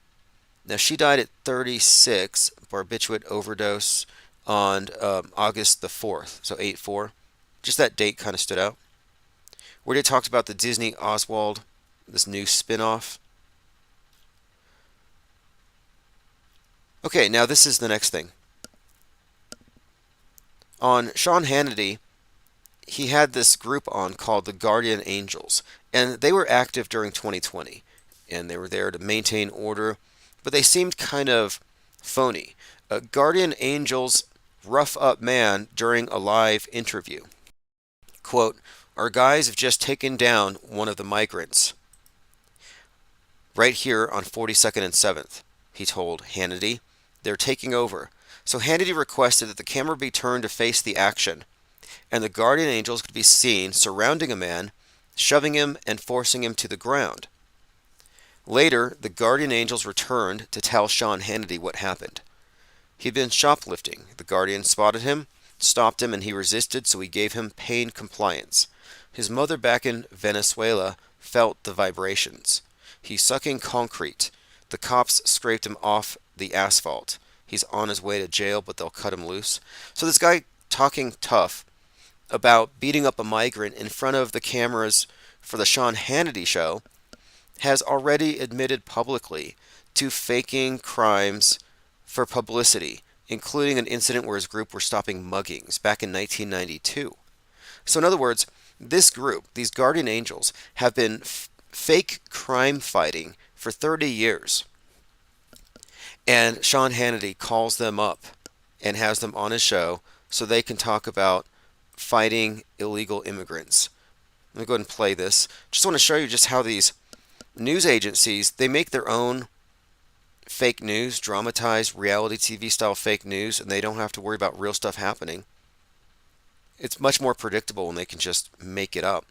Now, she died at 36, barbiturate overdose on August the 4th, so 8/4. Just that date kind of stood out. Where they talked about the Disney Oswald, this new spin-off. Okay, now this is the next thing. On Sean Hannity, he had this group on called the Guardian Angels, and they were active during 2020, and they were there to maintain order, but they seemed kind of phony. Guardian Angels rough up man during a live interview. Quote, "Our guys have just taken down one of the migrants right here on 42nd and 7th, he told Hannity. They're taking over. So Hannity requested that the camera be turned to face the action, and the Guardian Angels could be seen surrounding a man, shoving him and forcing him to the ground. Later, the Guardian Angels returned to tell Sean Hannity what happened. He'd been shoplifting. The Guardian spotted him, stopped him, and he resisted, so he gave him pain compliance. His mother back in Venezuela felt the vibrations. He's sucking concrete. The cops scraped him off the asphalt. He's on his way to jail, but they'll cut him loose." So this guy talking tough about beating up a migrant in front of the cameras for the Sean Hannity show has already admitted publicly to faking crimes for publicity, including an incident where his group were stopping muggings back in 1992. So in other words, this group, these Guardian Angels, have been fake crime fighting for 30 years. And Sean Hannity calls them up and has them on his show so they can talk about fighting illegal immigrants. Let me go ahead and play this. Just want to show you just how these news agencies, they make their own fake news, dramatized reality TV style fake news, and they don't have to worry about real stuff happening. It's much more predictable when they can just make it up.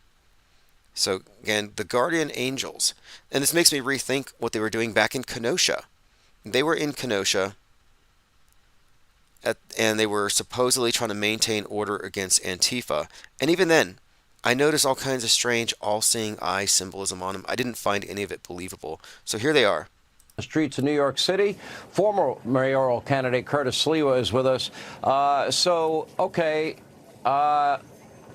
So again, the Guardian Angels. And this makes me rethink what they were doing back in Kenosha. They were in Kenosha, and they were supposedly trying to maintain order against Antifa. And even then, I noticed all kinds of strange all-seeing eye symbolism on them. I didn't find any of it believable. So here they are. The streets of New York City. Former mayoral candidate Curtis Sliwa is with us.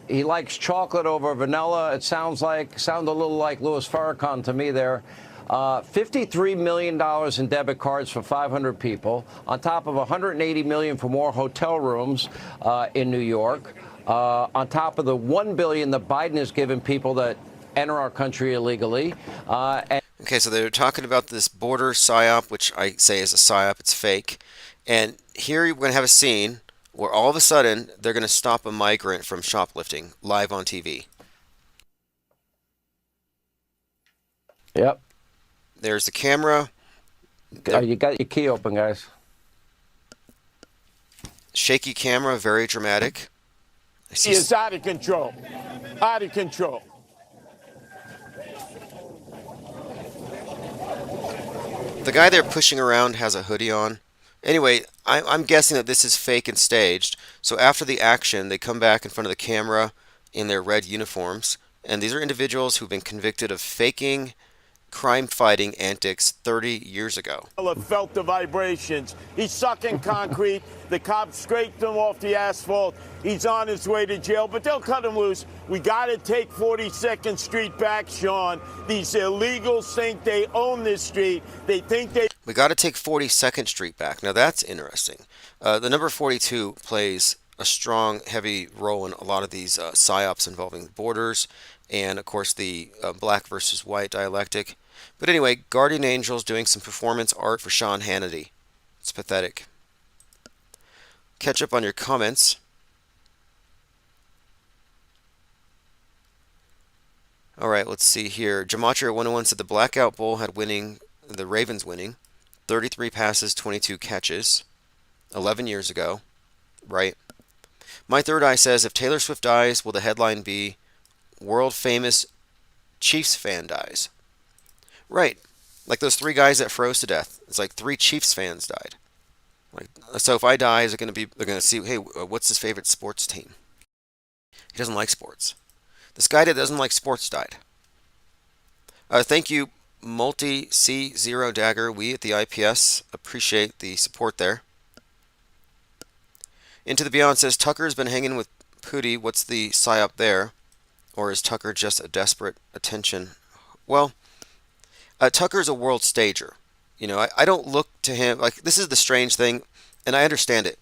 He likes chocolate over vanilla. It sounded a little like Louis Farrakhan to me there. $53 million in debit cards for 500 people, on top of $180 million for more hotel rooms in New York, on top of the $1 billion that Biden has given people that enter our country illegally. Okay, so they're talking about this border Psyop, which I say is a Psyop. It's fake. And here we're going to have a scene where all of a sudden they're going to stop a migrant from shoplifting live on TV. Yep. There's the camera. You got your key open, guys. Shaky camera, very dramatic. He is out of control. Out of control. The guy they're pushing around has a hoodie on. Anyway, I'm guessing that this is fake and staged. So after the action, they come back in front of the camera in their red uniforms. And these are individuals who've been convicted of faking crime-fighting antics 30 years ago. Felt the vibrations. He's sucking concrete. The cops scraped him off the asphalt. He's on his way to jail, but they'll cut him loose. We got to take 42nd Street back, Sean. These illegals think they own this street. They think they... We got to take 42nd Street back. Now that's interesting. The number 42 plays a strong, heavy role in a lot of these psyops involving borders and, of course, the black versus white dialectic. But anyway, Guardian Angels doing some performance art for Sean Hannity. It's pathetic. Catch up on your comments. All right, let's see here. Gematria 101 said the Blackout Bowl had the Ravens winning. 33 passes, 22 catches. 11 years ago. Right. My Third Eye says, if Taylor Swift dies, will the headline be world famous Chiefs fan dies? Right. Like those 3 guys that froze to death. It's like 3 Chiefs fans died. Like, so if I die, is it going to be, they're going to see, hey, what's his favorite sports team? He doesn't like sports. This guy that doesn't like sports died. Thank you, Multi C0 Dagger. We at the IPS appreciate the support there. Into the Beyond says, Tucker's been hanging with Pootie. What's the psyop there? Or is Tucker just a desperate attention? Well, Tucker's a world stager. You know, I don't look to him, like, this is the strange thing, and I understand it.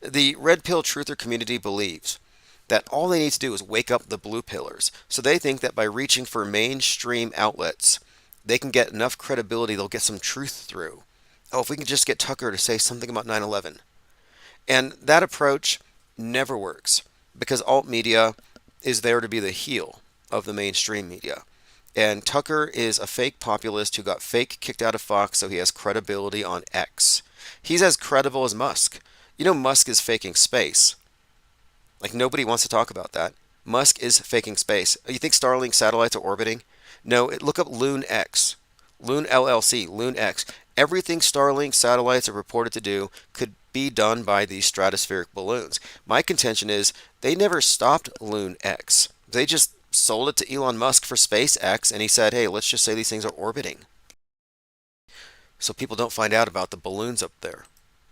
The red pill truther community believes that all they need to do is wake up the blue pillars. So they think that by reaching for mainstream outlets, they can get enough credibility, they'll get some truth through. Oh, if we can just get Tucker to say something about 9/11. And that approach never works, because alt media is there to be the heel of the mainstream media. And Tucker is a fake populist who got fake kicked out of Fox, so he has credibility on X. He's as credible as Musk. You know, Musk is faking space. Like, nobody wants to talk about that. Musk is faking space. You think Starlink satellites are orbiting? No, look up Loon X. Loon LLC, Loon X. Everything Starlink satellites are reported to do could be done by these stratospheric balloons. My contention is they never stopped Loon X. They just sold it to Elon Musk for SpaceX, and he said, hey, let's just say these things are orbiting. So people don't find out about the balloons up there.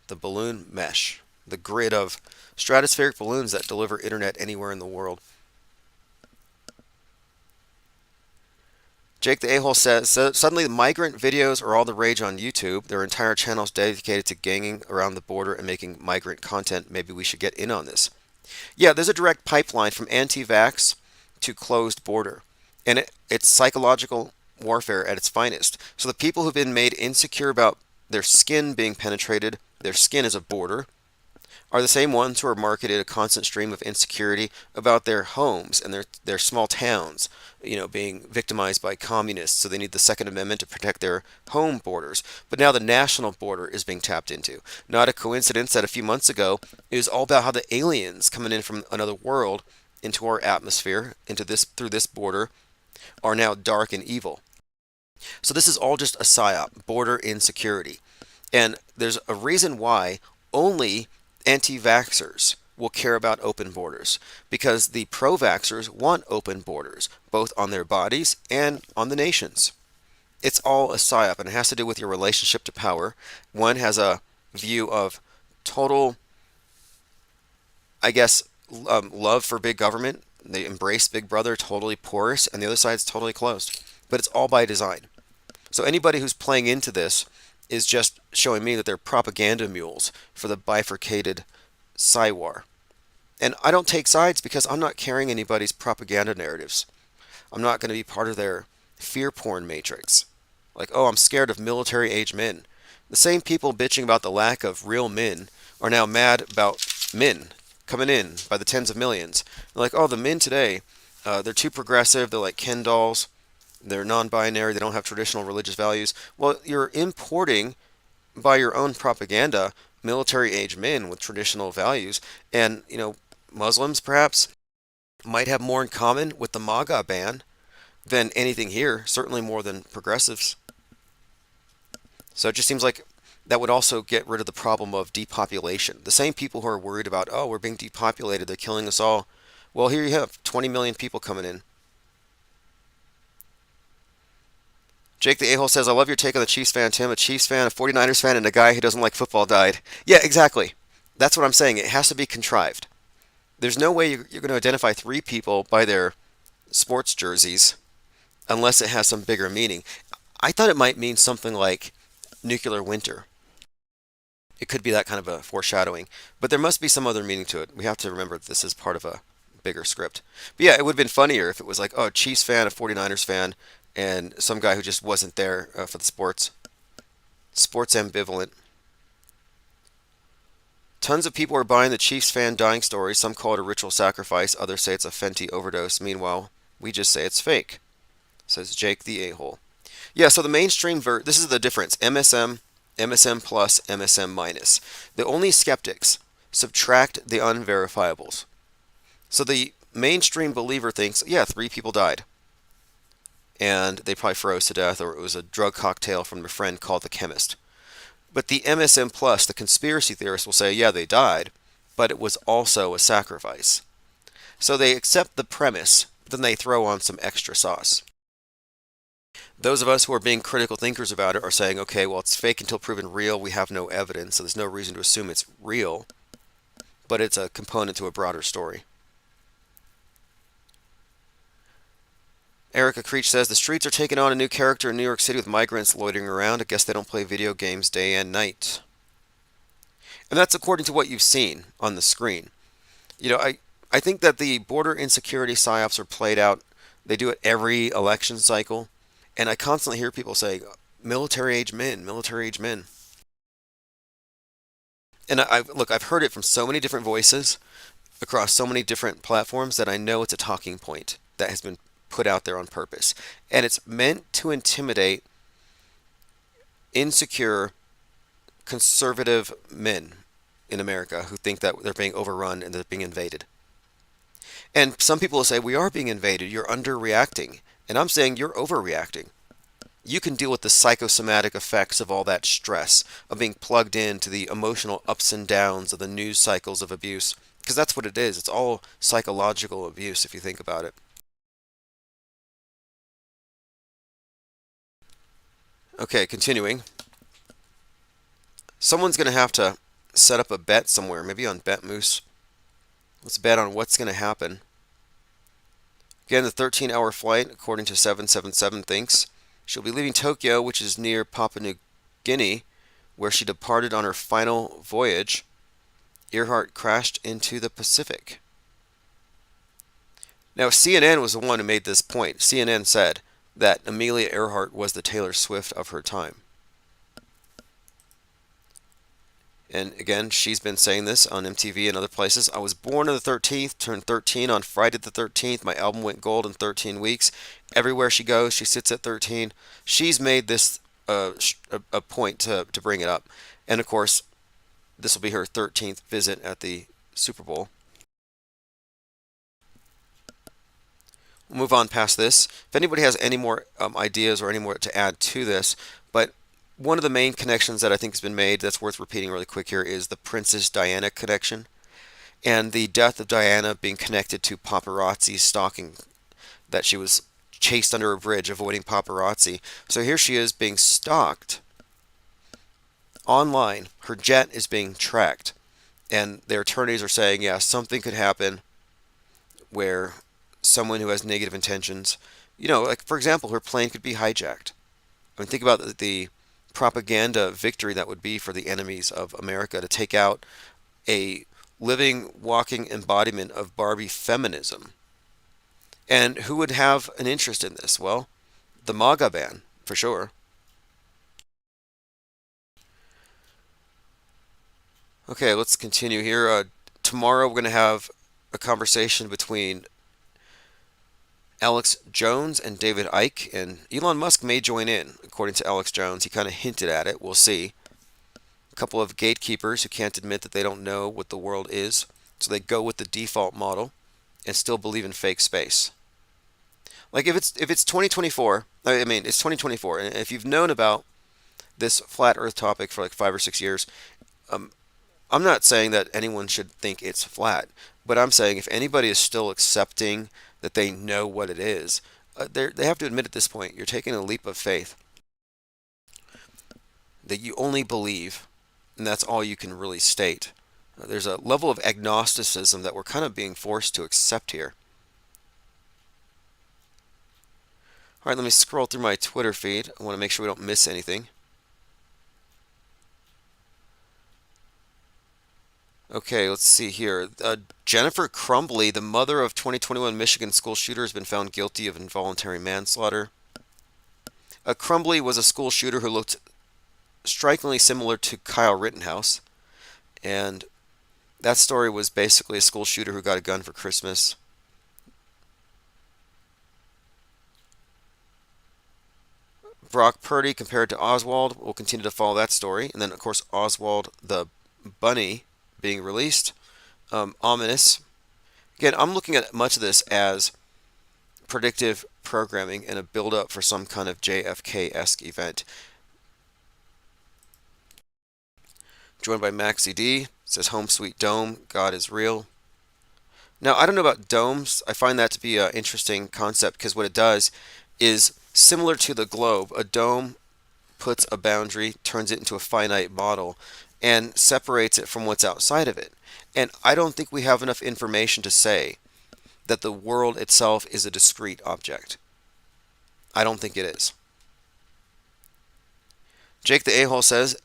The balloon mesh. The grid of stratospheric balloons that deliver internet anywhere in the world. Jake the A-hole says, suddenly the migrant videos are all the rage on YouTube. There are entire channels dedicated to ganging around the border and making migrant content. Maybe we should get in on this. Yeah, there's a direct pipeline from anti-vax to closed border. And it's psychological warfare at its finest. So the people who've been made insecure about their skin being penetrated, their skin is a border, are the same ones who are marketed a constant stream of insecurity about their homes and their small towns, you know, being victimized by communists. So they need the Second Amendment to protect their home borders. But now the national border is being tapped into. Not a coincidence that a few months ago it was all about how the aliens coming in from another world into our atmosphere, through this border, are now dark and evil. So this is all just a psyop, border insecurity. And there's a reason why only anti-vaxxers will care about open borders, because the pro-vaxxers want open borders, both on their bodies and on the nations. It's all a psyop, and it has to do with your relationship to power. One has a view of total, I guess, love for big government. They embrace Big Brother, totally porous, and the other side's totally closed. But it's all by design. So anybody who's playing into this is just showing me that they're propaganda mules for the bifurcated Psywar. And I don't take sides because I'm not carrying anybody's propaganda narratives. I'm not going to be part of their fear porn matrix. Like, oh, I'm scared of military-age men. The same people bitching about the lack of real men are now mad about men coming in by the tens of millions. They're like, oh, the men today, they're too progressive, they're like Ken dolls. They're non-binary. They don't have traditional religious values. Well, you're importing by your own propaganda military-age men with traditional values, and Muslims perhaps might have more in common with the MAGA ban than anything here. Certainly more than progressives. So it just seems like that would also get rid of the problem of depopulation. The same people who are worried about, oh, we're being depopulated, they're killing us all. Well, here you have 20 million people coming in. Jake the A-hole says, I love your take on the Chiefs fan, Tim. A Chiefs fan, a 49ers fan, and a guy who doesn't like football died. Yeah, exactly. That's what I'm saying. It has to be contrived. There's no way you're going to identify three people by their sports jerseys unless it has some bigger meaning. I thought it might mean something like nuclear winter. It could be that kind of a foreshadowing, but there must be some other meaning to it. We have to remember that this is part of a bigger script. But yeah, it would have been funnier if it was like, oh, Chiefs fan, a 49ers fan, and some guy who just wasn't there for the sports. Sports ambivalent. Tons of people are buying the Chiefs fan dying story. Some call it a ritual sacrifice. Others say it's a Fenty overdose. Meanwhile, we just say it's fake. Says Jake the A-hole. Yeah, so the mainstream this is the difference. MSM, MSM plus, MSM minus. The only skeptics subtract the unverifiables. So the mainstream believer thinks, yeah, 3 people died. And they probably froze to death, or it was a drug cocktail from a friend called the chemist. But the MSM plus, the conspiracy theorists will say, yeah, they died, but it was also a sacrifice. So they accept the premise, but then they throw on some extra sauce. Those of us who are being critical thinkers about it are saying, okay, well, it's fake until proven real. We have no evidence, so there's no reason to assume it's real, but it's a component to a broader story. Erica Creech says, the streets are taking on a new character in New York City with migrants loitering around. I guess they don't play video games day and night. And that's according to what you've seen on the screen. I think that the border insecurity psyops are played out. They do it every election cycle. And I constantly hear people say, military-age men, military-age men. And I've heard it from so many different voices across so many different platforms that I know it's a talking point that has been put out there on purpose. And it's meant to intimidate insecure, conservative men in America who think that they're being overrun and they're being invaded. And some people will say, we are being invaded, you're underreacting. And I'm saying you're overreacting. You can deal with the psychosomatic effects of all that stress, of being plugged into the emotional ups and downs of the news cycles of abuse. Because that's what it is. It's all psychological abuse if you think about it. Okay, continuing. Someone's going to have to set up a bet somewhere, maybe on BetMoose. Let's bet on what's going to happen. Again, the 13-hour flight, according to 777 thinks, she'll be leaving Tokyo, which is near Papua New Guinea, where she departed on her final voyage. Earhart crashed into the Pacific. Now, CNN was the one who made this point. CNN said that Amelia Earhart was the Taylor Swift of her time. And again, she's been saying this on MTV and other places. I was born on the 13th, turned 13 on Friday the 13th. My album went gold in 13 weeks. Everywhere she goes, she sits at 13. She's made this a point to bring it up. And of course, this will be her 13th visit at the Super Bowl. We'll move on past this. If anybody has any more ideas or any more to add to this, but one of the main connections that I think has been made that's worth repeating really quick here is the Princess Diana connection, and the death of Diana being connected to paparazzi stalking, that she was chased under a bridge avoiding paparazzi. So here she is being stalked online. Her jet is being tracked, and their attorneys are saying, yeah, something could happen where someone who has negative intentions, like for example, her plane could be hijacked. I mean, think about the propaganda victory that would be for the enemies of America to take out a living, walking embodiment of Barbie feminism. And who would have an interest in this? Well, the MAGA ban, for sure. Okay, let's continue here. Tomorrow we're going to have a conversation between Alex Jones and David Icke, and Elon Musk may join in. According to Alex Jones, he kind of hinted at it. We'll see. A couple of gatekeepers who can't admit that they don't know what the world is, so they go with the default model and still believe in fake space. Like if it's 2024, I mean it's 2024, and if you've known about this flat Earth topic for like 5 or 6 years, I'm not saying that anyone should think it's flat, but I'm saying if anybody is still accepting that they know what it is, they have to admit at this point you're taking a leap of faith that you only believe, and that's all you can really state. There's a level of agnosticism that we're kind of being forced to accept here. All right, let me scroll through my Twitter feed. I want to make sure we don't miss anything. Okay, let's see here. Jennifer Crumbly, the mother of 2021 Michigan school shooter, has been found guilty of involuntary manslaughter. Crumbly was a school shooter who looked strikingly similar to Kyle Rittenhouse, and that story was basically a school shooter who got a gun for Christmas. Brock Purdy compared to Oswald. We'll continue to follow that story. And then, of course, Oswald the bunny being released. Ominous. Again, I'm looking at much of this as predictive programming and a build-up for some kind of JFK-esque event. Joined by Maxi D. Says, Home Sweet Dome, God is real. Now, I don't know about domes. I find that to be an interesting concept because what it does is similar to the globe. A dome puts a boundary, turns it into a finite model, and separates it from what's outside of it. And I don't think we have enough information to say that the world itself is a discrete object. I don't think it is. Jake the A-hole says,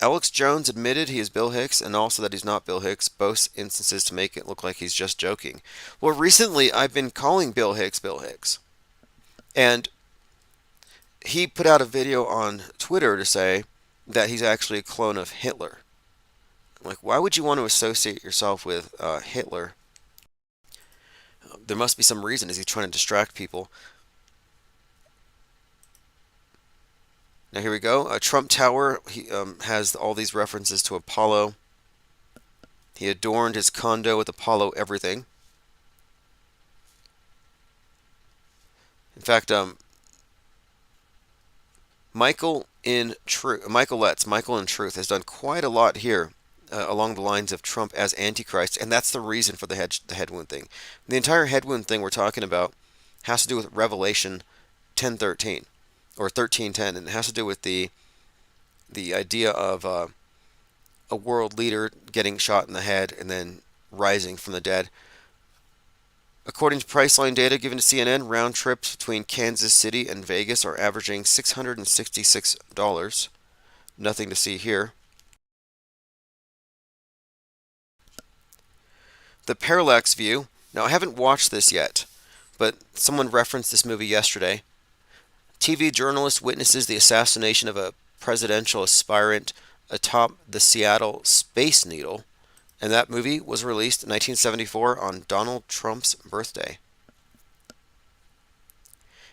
Alex Jones admitted he is Bill Hicks and also that he's not Bill Hicks, both instances to make it look like he's just joking. Well, recently I've been calling Bill Hicks Bill Hicks. And he put out a video on Twitter to say that he's actually a clone of Hitler. Like, why would you want to associate yourself with Hitler? There must be some reason. Is he trying to distract people? Now here we go. Trump Tower he has all these references to Apollo. He adorned his condo with Apollo everything. In fact, Michael in Truth has done quite a lot here along the lines of Trump as Antichrist, and that's the reason for the head wound thing. The entire head wound thing we're talking about has to do with Revelation 10:13 or 13:10, and it has to do with the idea of a world leader getting shot in the head and then rising from the dead. According to Priceline data given to CNN, round trips between Kansas City and Vegas are averaging $666. Nothing to see here. The Parallax View. Now, I haven't watched this yet, but someone referenced this movie yesterday. TV journalist witnesses the assassination of a presidential aspirant atop the Seattle Space Needle, and that movie was released in 1974 on Donald Trump's birthday.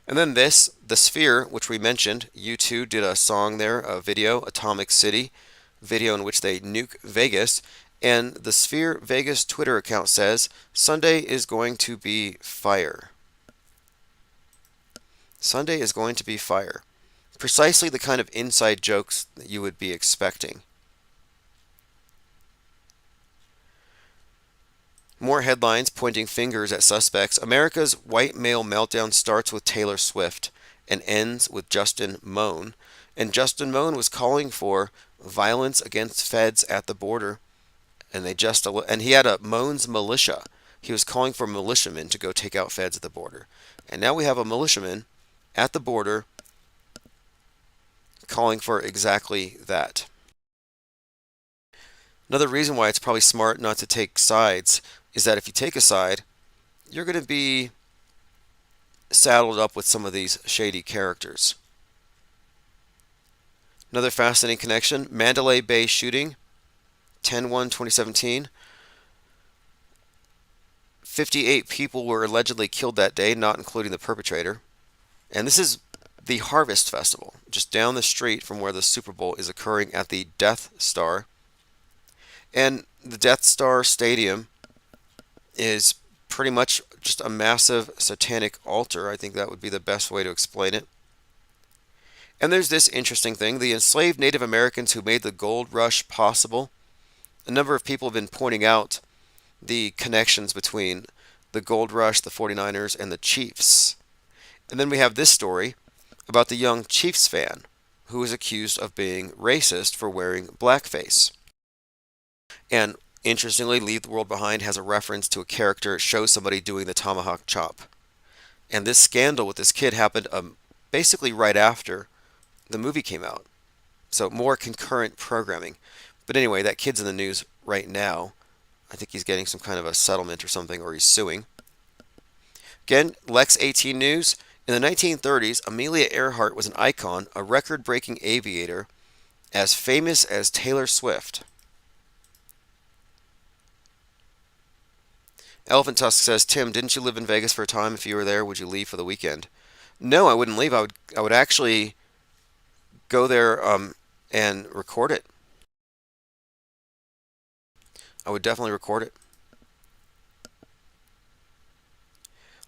And then this, The Sphere, which we mentioned, U2 did a song there, a video, Atomic City, video in which they nuke Vegas, and the Sphere Vegas Twitter account says, Sunday is going to be fire. Sunday is going to be fire. Precisely the kind of inside jokes that you would be expecting. More headlines pointing fingers at suspects. America's white male meltdown starts with Taylor Swift and ends with Justin Moan. And Justin Moan was calling for violence against feds at the border. And he had a Moan's militia. He was calling for militiamen to go take out feds at the border. And now we have a militiaman at the border calling for exactly that. Another reason why it's probably smart not to take sides is that if you take a side, you're going to be saddled up with some of these shady characters. Another fascinating connection, Mandalay Bay shooting, 10/1/2017. 58 people were allegedly killed that day, not including the perpetrator. And this is the Harvest Festival, just down the street from where the Super Bowl is occurring at the Death Star. And the Death Star Stadium is pretty much just a massive satanic altar. I think that would be the best way to explain it. And there's this interesting thing. The enslaved Native Americans who made the gold rush possible, a number of people have been pointing out the connections between the gold rush, the 49ers, and the Chiefs. And then we have this story about the young Chiefs fan who is accused of being racist for wearing blackface. And interestingly, Leave the World Behind has a reference to a character that shows somebody doing the tomahawk chop. And this scandal with this kid happened basically right after the movie came out. So more concurrent programming. But anyway, that kid's in the news right now. I think he's getting some kind of a settlement or something, or he's suing. Again, Lex 18 News. In the 1930s, Amelia Earhart was an icon, a record-breaking aviator, as famous as Taylor Swift. Elephant Tusk says, Tim, didn't you live in Vegas for a time? If you were there, would you leave for the weekend? No, I wouldn't leave. I would actually go there and record it. I would definitely record it.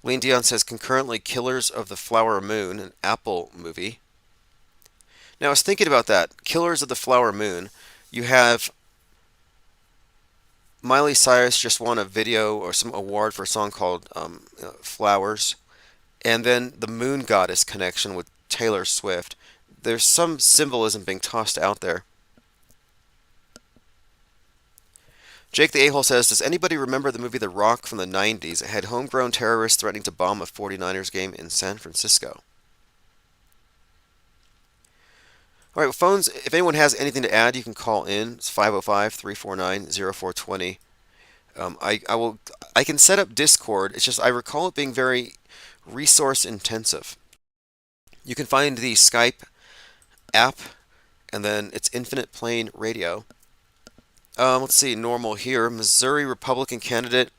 Lean Dion says, concurrently, Killers of the Flower Moon, an Apple movie. Now, I was thinking about that. Killers of the Flower Moon. You have Miley Cyrus just won a video or some award for a song called Flowers. And then the Moon Goddess connection with Taylor Swift. There's some symbolism being tossed out there. Jake the A-hole says, does anybody remember the movie The Rock from the 90s? It had homegrown terrorists threatening to bomb a 49ers game in San Francisco. All right, well, phones, if anyone has anything to add, you can call in. It's 505-349-0420. I can set up Discord. It's just I recall it being very resource intensive. You can find the Skype app, and then it's Infinite Plane Radio. Let's see, normal here. Missouri Republican candidate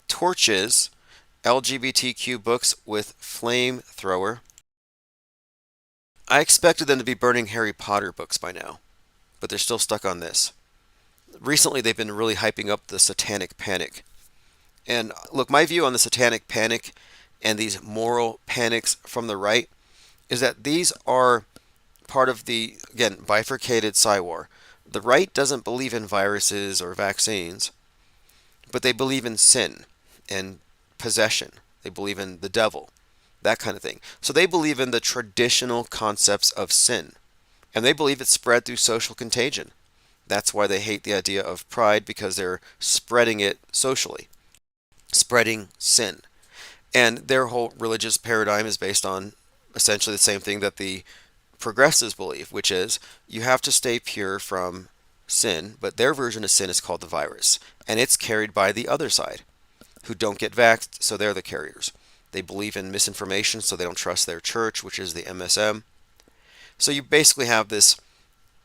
torches LGBTQ books with flamethrower. I expected them to be burning Harry Potter books by now, but they're still stuck on this. Recently, they've been really hyping up the Satanic Panic. And look, my view on the Satanic Panic and these moral panics from the right is that these are part of the, again, bifurcated Psywar. The right doesn't believe in viruses or vaccines, but they believe in sin and possession. They believe in the devil, that kind of thing. So they believe in the traditional concepts of sin, and they believe it's spread through social contagion. That's why they hate the idea of pride, because they're spreading it socially, spreading sin. And their whole religious paradigm is based on essentially the same thing that the progressives believe, which is you have to stay pure from sin, but their version of sin is called the virus, and it's carried by the other side, who don't get vaxxed, so they're the carriers. They believe in misinformation, so they don't trust their church, which is the MSM. So you basically have this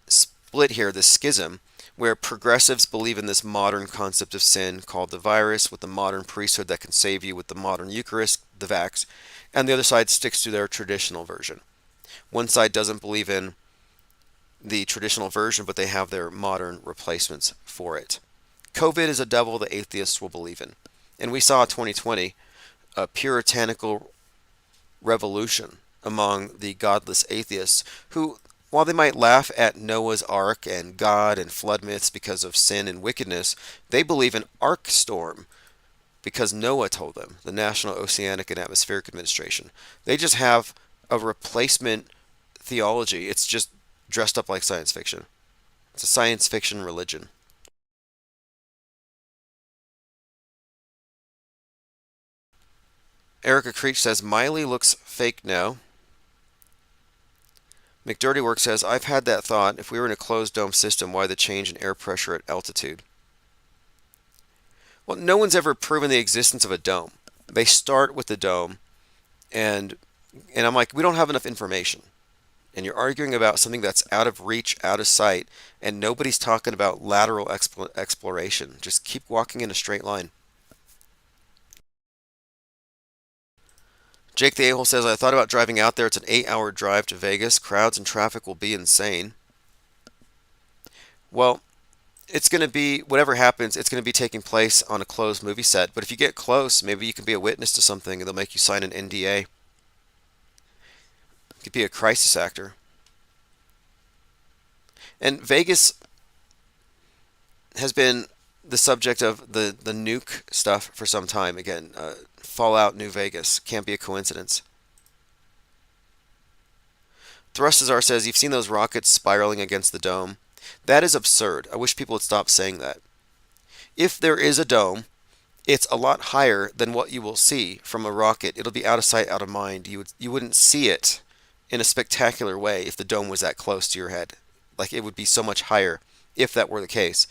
split here, this schism, where progressives believe in this modern concept of sin called the virus, with the modern priesthood that can save you with the modern Eucharist, the vax, and the other side sticks to their traditional version. One side doesn't believe in the traditional version, but they have their modern replacements for it. COVID is a devil the atheists will believe in. And we saw 2020 a puritanical revolution among the godless atheists who, while they might laugh at Noah's Ark and God and flood myths because of sin and wickedness, they believe in Ark Storm because Noah told them, the National Oceanic and Atmospheric Administration. They just have a replacement theology. It's just dressed up like science fiction. It's a science fiction religion. Erica Creech says, Miley looks fake now. McDirtyWork says, I've had that thought. If we were in a closed dome system, why the change in air pressure at altitude? Well, no one's ever proven the existence of a dome. They start with the dome, and I'm like, we don't have enough information. And you're arguing about something that's out of reach, out of sight, and nobody's talking about lateral exploration. Just keep walking in a straight line. Jake the A-hole says, I thought about driving out there. It's an 8-hour drive to Vegas. Crowds and traffic will be insane. Well, it's going to be, whatever happens, it's going to be taking place on a closed movie set. But if you get close, maybe you can be a witness to something and they'll make you sign an NDA. You could be a crisis actor. And Vegas has been the subject of the nuke stuff for some time. Again, Fallout New Vegas. Can't be a coincidence. Thrustazar says, you've seen those rockets spiraling against the dome. That is absurd. I wish people would stop saying that. If there is a dome, it's a lot higher than what you will see from a rocket. It'll be out of sight, out of mind. You wouldn't see it in a spectacular way if the dome was that close to your head. Like, it would be so much higher if that were the case.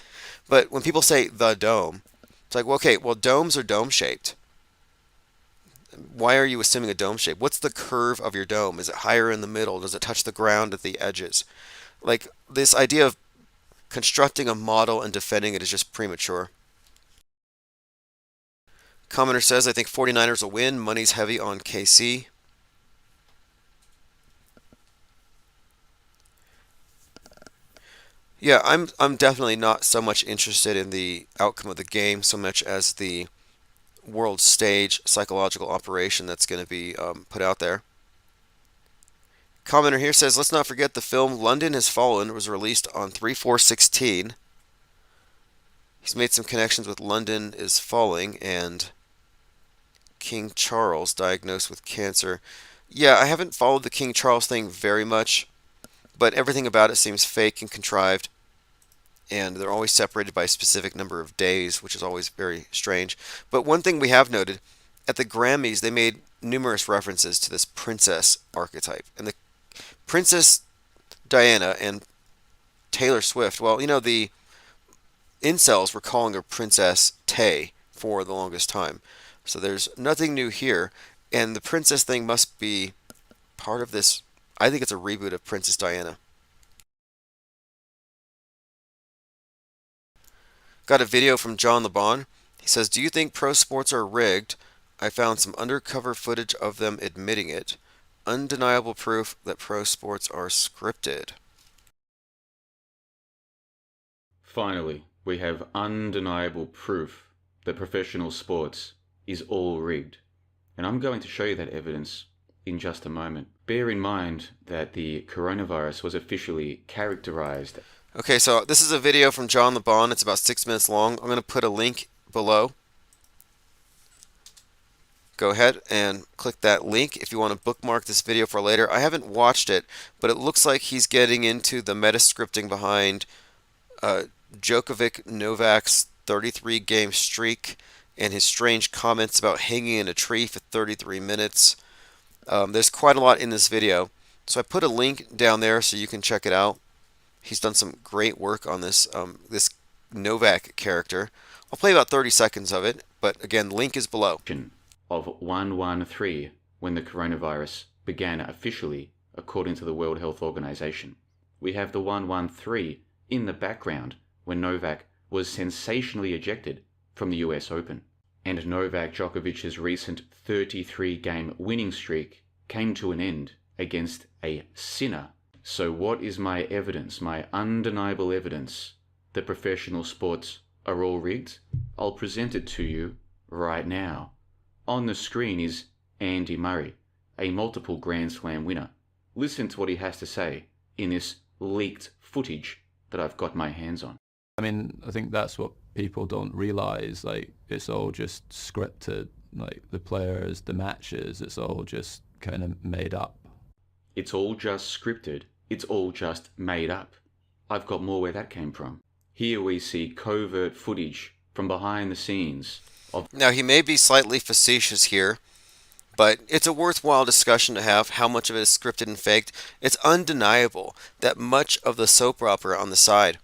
But when people say the dome, it's like, well, okay, well, domes are dome-shaped. Why are you assuming a dome shape? What's the curve of your dome? Is it higher in the middle? Does it touch the ground at the edges? Like, this idea of constructing a model and defending it is just premature. Commenter says, I think 49ers will win. Money's heavy on KC. Yeah, I'm definitely not so much interested in the outcome of the game so much as the world stage psychological operation that's going to be put out there. Commenter here says, let's not forget the film London Has Fallen was released on 3/4/16. He's made some connections with London is Falling and King Charles diagnosed with cancer. Yeah, I haven't followed the King Charles thing very much, but everything about it seems fake and contrived. And they're always separated by a specific number of days, which is always very strange. But one thing we have noted, at the Grammys, they made numerous references to this princess archetype. And the Princess Diana and Taylor Swift, well, you know, the incels were calling her Princess Tay for the longest time. So there's nothing new here. And the princess thing must be part of this. I think it's a reboot of Princess Diana. Got a video from John LeBon. He says, do you think pro sports are rigged? I found some undercover footage of them admitting it. Undeniable proof that pro sports are scripted. Finally, we have undeniable proof that professional sports is all rigged. And I'm going to show you that evidence in just a moment. Bear in mind that the coronavirus was officially characterized. Okay, so this is a video from John LeBon. It's about 6 minutes long. I'm going to put a link below. Go ahead and click that link if you want to bookmark this video for later. I haven't watched it, but it looks like he's getting into the meta-scripting behind Djokovic Novak's 33-game streak and his strange comments about hanging in a tree for 33 minutes. There's quite a lot in this video. So I put a link down there so you can check it out. He's done some great work on this this Novak character. I'll play about 30 seconds of it, but again, link is below. Of 113 when the coronavirus began officially, according to the World Health Organization. We have the 113 in the background when Novak was sensationally ejected from the US Open. And Novak Djokovic's recent 33-game winning streak came to an end against a sinner. So what is my evidence, my undeniable evidence that professional sports are all rigged? I'll present it to you right now. On the screen is Andy Murray, a multiple Grand Slam winner. Listen to what he has to say in this leaked footage that I've got my hands on. I mean, I think that's what people don't realize. Like, it's all just scripted. Like, the players, the matches, it's all just kind of made up. It's all just scripted. It's all just made up. I've got more where that came from. Here we see covert footage from behind the scenes of... Now, he may be slightly facetious here, but it's a worthwhile discussion to have. How much of it is scripted and faked? It's undeniable that much of the soap opera on the side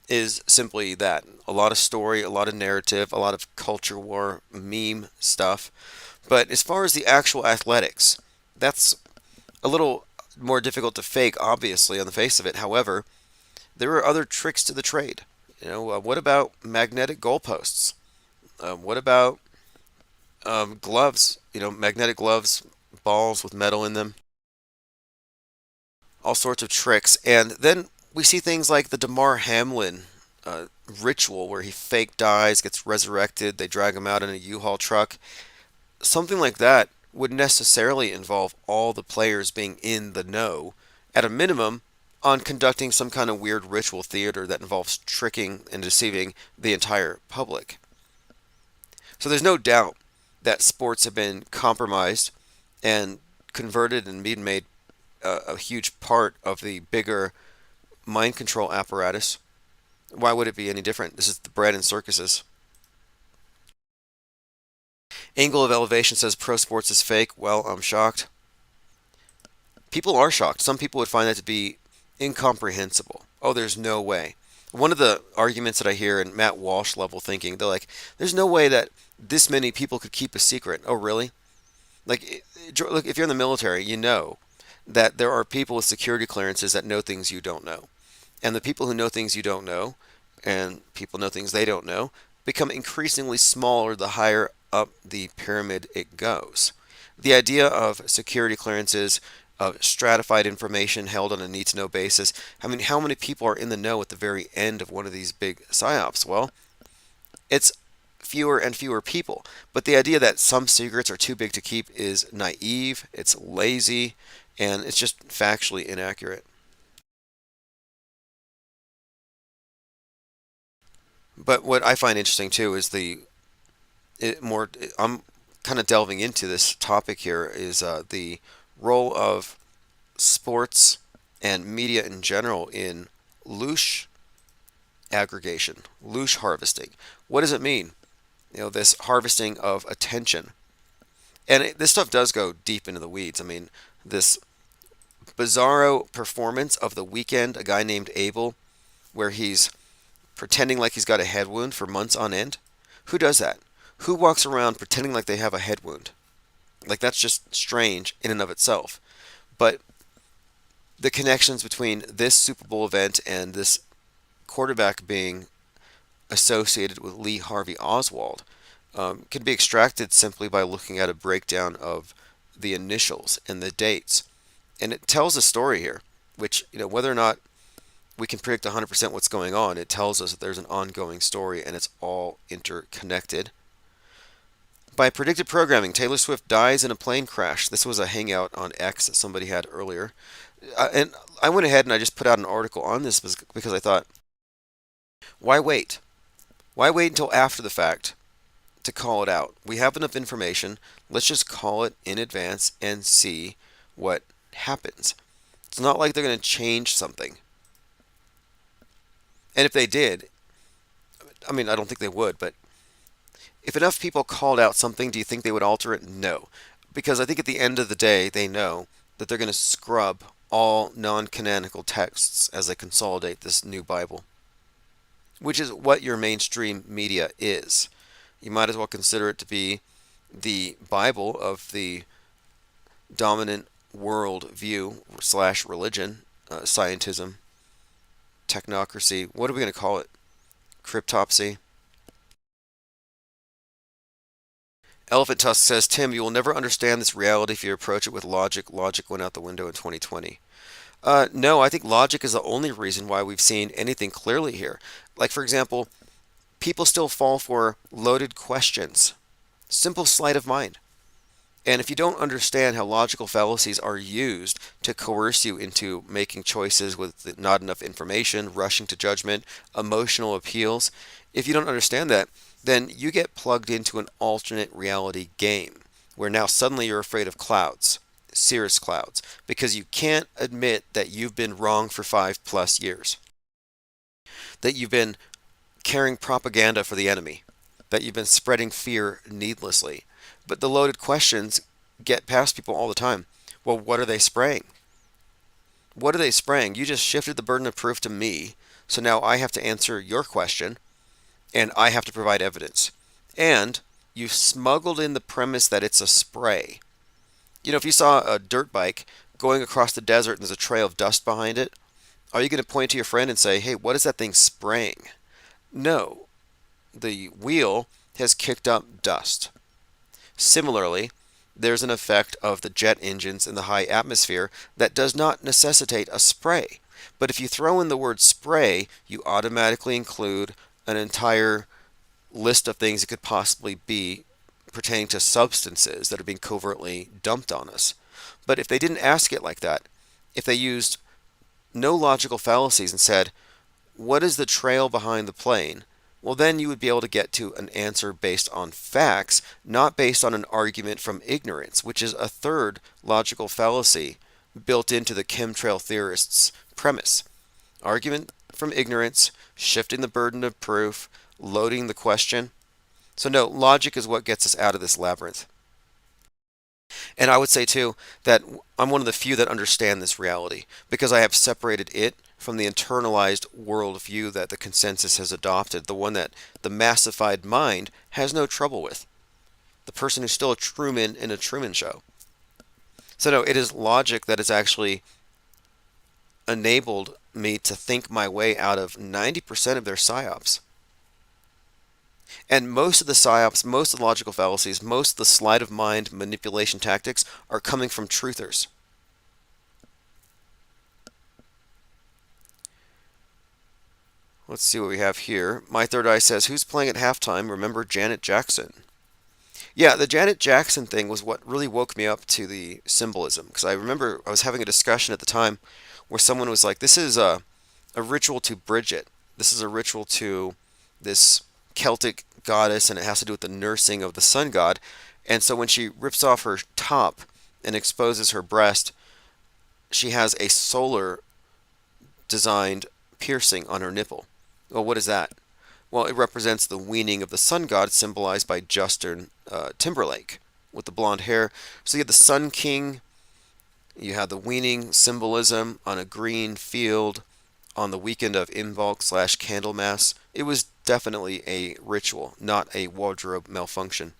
is simply that. A lot of story, a lot of narrative, a lot of culture war, meme stuff. But as far as the actual athletics, that's a little more difficult to fake, obviously, on the face of it. However, there are other tricks to the trade. You know, what about magnetic goalposts? What about gloves? You know, magnetic gloves balls with metal in them, all sorts of tricks. And then we see things like the Damar Hamlin ritual where he fake dies, gets resurrected, they drag him out in a U-Haul truck. Something like that would necessarily involve all the players being in the know, at a minimum, on conducting some kind of weird ritual theater that involves tricking and deceiving the entire public. So there's no doubt that sports have been compromised and converted and being made a huge part of the bigger mind control apparatus. Why would it be any different? This is the bread and circuses. Angle of Elevation says pro sports is fake. Well, I'm shocked. People are shocked. Some people would find that to be incomprehensible. Oh, there's no way. One of the arguments that I hear in Matt Walsh level thinking, they're like, there's no way that this many people could keep a secret. Oh, really? Like, look, if you're in the military, you know that there are people with security clearances that know things you don't know. And the people who know things you don't know, and people know things they don't know, become increasingly smaller the higher up the pyramid it goes. The idea of security clearances, of stratified information held on a need-to-know basis, I mean, how many people are in the know at the very end of one of these big psyops? Well, it's fewer and fewer people. But the idea that some secrets are too big to keep is naive, it's lazy, and it's just factually inaccurate. But what I find interesting too is I'm kind of delving into this topic here is the role of sports and media in general in loosh aggregation, loosh harvesting. What does it mean? You know, this harvesting of attention. And this stuff does go deep into the weeds. I mean, this bizarro performance of The Weeknd, a guy named Abel, where he's pretending like he's got a head wound for months on end. Who does that? Who walks around pretending like they have a head wound? Like, that's just strange in and of itself. But the connections between this Super Bowl event and this quarterback being associated with Lee Harvey Oswald can be extracted simply by looking at a breakdown of the initials and the dates. And it tells a story here, which, you know, whether or not we can predict 100% what's going on, it tells us that there's an ongoing story and it's all interconnected. By predictive programming, Taylor Swift dies in a plane crash. This was a hangout on X that somebody had earlier. And I went ahead and I just put out an article on this because I thought, why wait? Why wait until after the fact to call it out? We have enough information. Let's just call it in advance and see what happens. It's not like they're going to change something. And if they did, I mean, I don't think they would, but if enough people called out something, do you think they would alter it? No. Because I think at the end of the day, they know that they're going to scrub all non-canonical texts as they consolidate this new Bible, which is what your mainstream media is. You might as well consider it to be the Bible of the dominant world view / religion, scientism, technocracy. What are we going to call it? Cryptopsy? Elephant Tusk says, Tim, you will never understand this reality if you approach it with logic. Logic went out the window in 2020. No, I think logic is the only reason why we've seen anything clearly here. Like, for example, people still fall for loaded questions. Simple sleight of mind. And if you don't understand how logical fallacies are used to coerce you into making choices with not enough information, rushing to judgment, emotional appeals, if you don't understand that, then you get plugged into an alternate reality game where now suddenly you're afraid of clouds, cirrus clouds, because you can't admit that you've been wrong for 5+ years, that you've been carrying propaganda for the enemy, that you've been spreading fear needlessly. But the loaded questions get past people all the time. Well, what are they spraying? What are they spraying? You just shifted the burden of proof to me, so now I have to answer your question, and I have to provide evidence. And you've smuggled in the premise that it's a spray. You know, if you saw a dirt bike going across the desert and there's a trail of dust behind it, are you going to point to your friend and say, hey, what is that thing spraying? No. The wheel has kicked up dust. Similarly, there's an effect of the jet engines in the high atmosphere that does not necessitate a spray. But if you throw in the word spray, you automatically include an entire list of things it could possibly be pertaining to substances that are being covertly dumped on us. But if they didn't ask it like that, if they used no logical fallacies and said, what is the trail behind the plane? Well, then you would be able to get to an answer based on facts, not based on an argument from ignorance, which is a third logical fallacy built into the chemtrail theorists' premise. Argument from ignorance, shifting the burden of proof, loading the question. So no, logic is what gets us out of this labyrinth. And I would say too that I'm one of the few that understand this reality because I have separated it from the internalized worldview that the consensus has adopted, the one that the massified mind has no trouble with. The person who's still a Truman in a Truman Show. So no, it is logic that has actually enabled me to think my way out of 90% of their psyops. And most of the psyops, most of the logical fallacies, most of the sleight of mind manipulation tactics are coming from truthers. Let's see what we have here. My Third Eye says, who's playing at halftime? Remember Janet Jackson? Yeah, the Janet Jackson thing was what really woke me up to the symbolism. Because I remember I was having a discussion at the time where someone was like, this is a ritual to Bridget. This is a ritual to this Celtic goddess, and it has to do with the nursing of the sun god. And so when she rips off her top and exposes her breast, she has a solar designed piercing on her nipple. Well, what is that? Well, it represents the weaning of the sun god, symbolized by Justin Timberlake with the blonde hair. So you have the Sun King, you have the weaning symbolism on a green field on the weekend of Imbolc / Candlemas. It was definitely a ritual, not a wardrobe malfunction.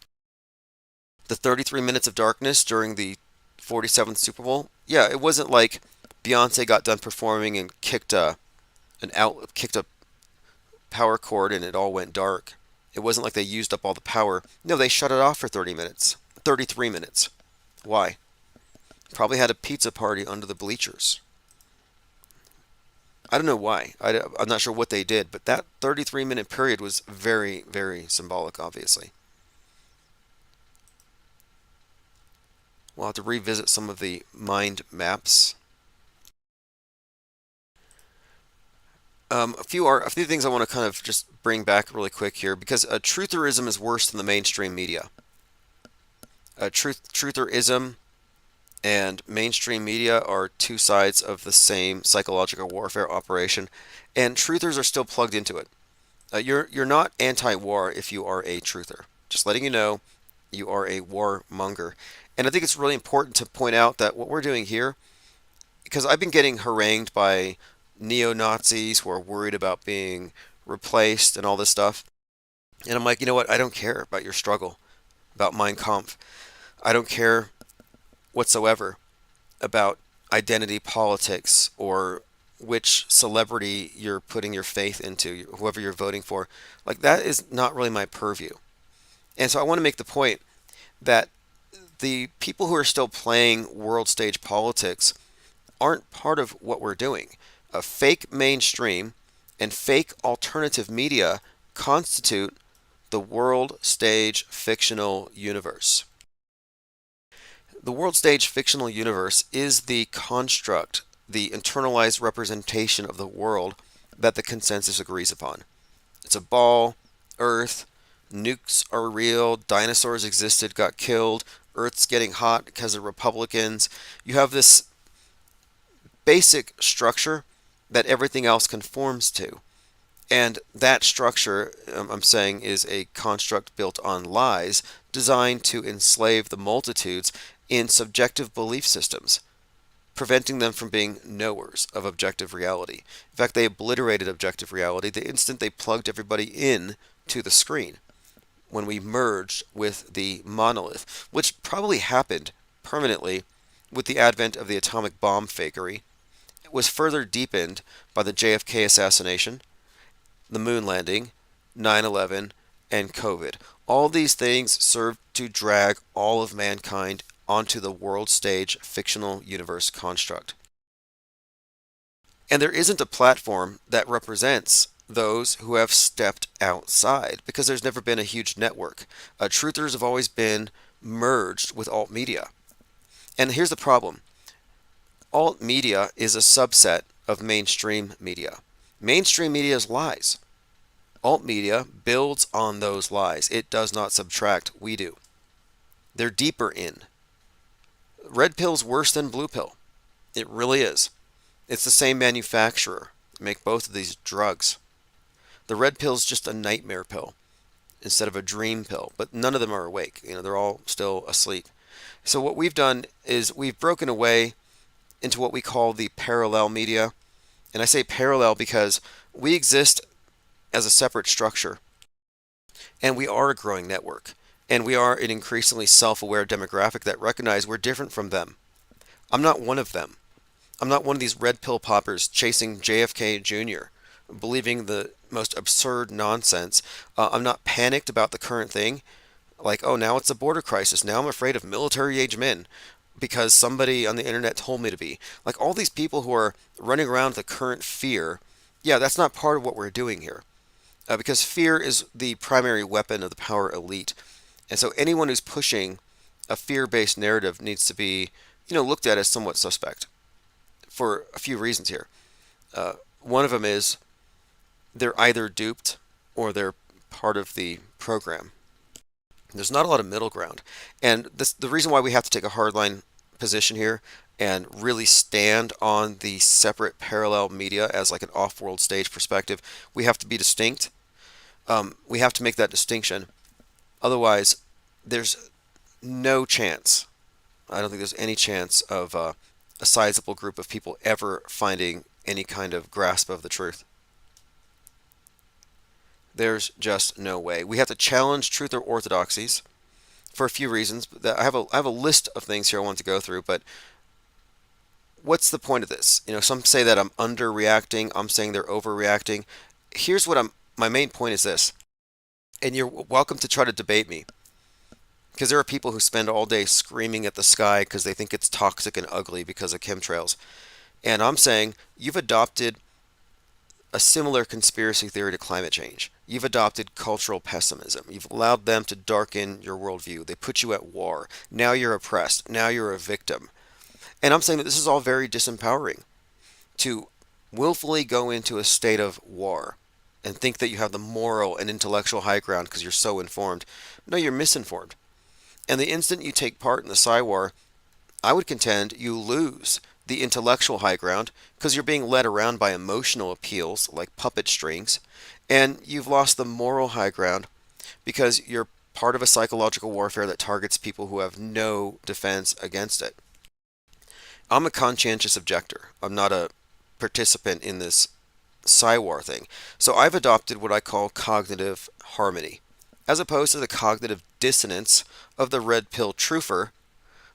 The 33 minutes of darkness during the 47th Super Bowl, yeah, it wasn't like Beyonce got done performing and kicked a power cord and it all went dark. It wasn't like they used up all the power. No, they shut it off for 33 minutes. Why? Probably had a pizza party under the bleachers. I don't know why. I'm not sure what they did, but that 33-minute period was very, very symbolic, obviously. We'll have to revisit some of the mind maps. A few things I want to kind of just bring back really quick here, because trutherism is worse than the mainstream media. Trutherism and mainstream media are two sides of the same psychological warfare operation, and truthers are still plugged into it. You're not anti-war if you are a truther. Just letting you know, you are a warmonger. And I think it's really important to point out that what we're doing here, because I've been getting harangued by neo-Nazis who are worried about being replaced and all this stuff. And I'm like, you know what? I don't care about your struggle, about Mein Kampf. I don't care whatsoever about identity politics or which celebrity you're putting your faith into, whoever you're voting for. Like, that is not really my purview. And so I want to make the point that the people who are still playing world stage politics aren't part of what we're doing. A fake mainstream and fake alternative media constitute the world stage fictional universe. The world stage fictional universe is the construct, the internalized representation of the world that the consensus agrees upon. It's a ball, Earth, nukes are real, dinosaurs existed, got killed, Earth's getting hot because of Republicans. You have this basic structure that everything else conforms to. And that structure, I'm saying, is a construct built on lies designed to enslave the multitudes in subjective belief systems, preventing them from being knowers of objective reality. In fact, they obliterated objective reality the instant they plugged everybody in to the screen when we merged with the monolith, which probably happened permanently with the advent of the atomic bomb fakery. It was further deepened by the JFK assassination, the moon landing, 9/11, and COVID. All these things serve to drag all of mankind onto the world stage fictional universe construct. And there isn't a platform that represents those who have stepped outside because there's never been a huge network. Truthers have always been merged with alt media. And here's the problem. Alt media is a subset of mainstream media. Mainstream media is lies. Alt media builds on those lies. It does not subtract. We do. They're deeper in. Red pill's worse than blue pill. It really is. It's the same manufacturer. Make both of these drugs. The red pill's just a nightmare pill instead of a dream pill, but none of them are awake. They're all still asleep. So what we've done is we've broken away into what we call the parallel media. And I say parallel because we exist as a separate structure. And we are a growing network. And we are an increasingly self-aware demographic that recognize we're different from them. I'm not one of them. I'm not one of these red pill poppers chasing JFK Jr., believing the most absurd nonsense. I'm not panicked about the current thing. Like, oh, now it's a border crisis. Now I'm afraid of military-age men because somebody on the internet told me to be. Like, all these people who are running around with the current fear, yeah, that's not part of what we're doing here. Because fear is the primary weapon of the power elite. And so anyone who's pushing a fear-based narrative needs to be, looked at as somewhat suspect for a few reasons here. One of them is they're either duped or they're part of the program. There's not a lot of middle ground. And the reason why we have to take a hardline position here and really stand on the separate parallel media as like an off-world stage perspective, we have to be distinct. We have to make that distinction. Otherwise, there's no chance. I don't think there's any chance of a sizable group of people ever finding any kind of grasp of the truth. There's just no way. We have to challenge truth or orthodoxies for a few reasons. I have a list of things here I want to go through, but what's the point of this? Some say that I'm underreacting. I'm saying they're overreacting. Here's what my main point is this, and you're welcome to try to debate me, because there are people who spend all day screaming at the sky because they think it's toxic and ugly because of chemtrails. And I'm saying you've adopted a similar conspiracy theory to climate change. You've adopted cultural pessimism. You've allowed them to darken your worldview. They put you at war. Now you're oppressed. Now you're a victim. And I'm saying that this is all very disempowering. To willfully go into a state of war and think that you have the moral and intellectual high ground because you're so informed. No, you're misinformed. And the instant you take part in the Psy-War, I would contend you lose the intellectual high ground because you're being led around by emotional appeals like puppet strings, and you've lost the moral high ground because you're part of a psychological warfare that targets people who have no defense against it. I'm a conscientious objector. I'm not a participant in this Psy-War thing. So I've adopted what I call cognitive harmony, as opposed to the cognitive dissonance of the red pill truther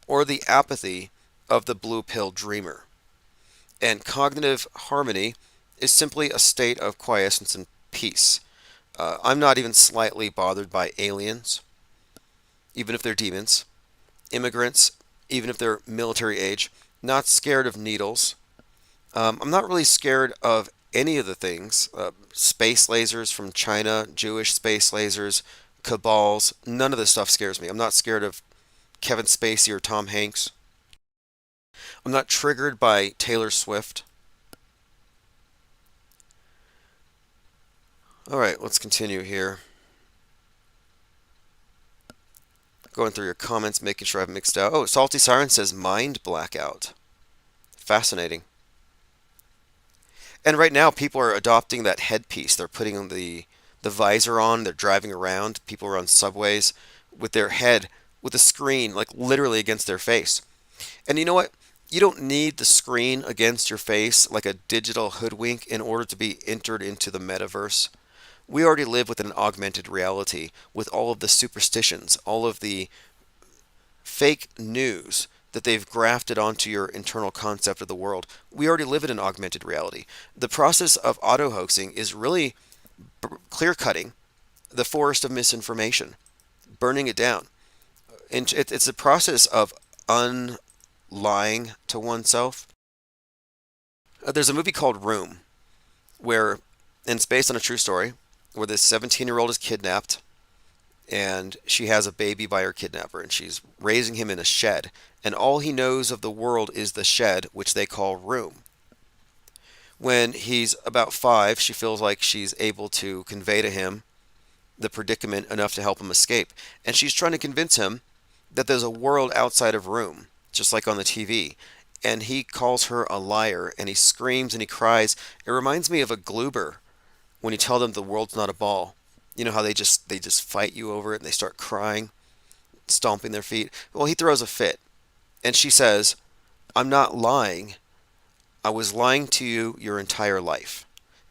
or the apathy of the blue pill dreamer. And cognitive harmony is simply a state of quiescence and peace. I'm not even slightly bothered by aliens, even if they're demons, immigrants, even if they're military age, not scared of needles. I'm not really scared of any of the things, space lasers from China, Jewish space lasers, cabals, none of this stuff scares me. I'm not scared of Kevin Spacey or Tom Hanks. I'm not triggered by Taylor Swift. Alright, let's continue here. Going through your comments, making sure I've mixed out. Oh, Salty Siren says mind blackout. Fascinating. And right now, people are adopting that headpiece. They're putting the visor on. They're driving around. People are on subways with their head, with a screen, like literally against their face. And you know what? You don't need the screen against your face like a digital hoodwink in order to be entered into the metaverse. We already live with an augmented reality with all of the superstitions, all of the fake news that they've grafted onto your internal concept of the world. We already live in an augmented reality. The process of auto-hoaxing is really clear-cutting the forest of misinformation, burning it down. And it's a process of unlying to oneself. There's a movie called Room, where, and it's based on a true story, where this 17-year-old is kidnapped, and she has a baby by her kidnapper, and she's raising him in a shed, and all he knows of the world is the shed, which they call room. When he's about 5, she feels like she's able to convey to him the predicament enough to help him escape, and she's trying to convince him that there's a world outside of room, just like on the TV. And he calls her a liar, and he screams and he cries. It reminds me of a Gloober when you tell them the world's not a ball. You know how they just fight you over it and they start crying, stomping their feet. Well, he throws a fit, and she says, "I'm not lying. I was lying to you your entire life.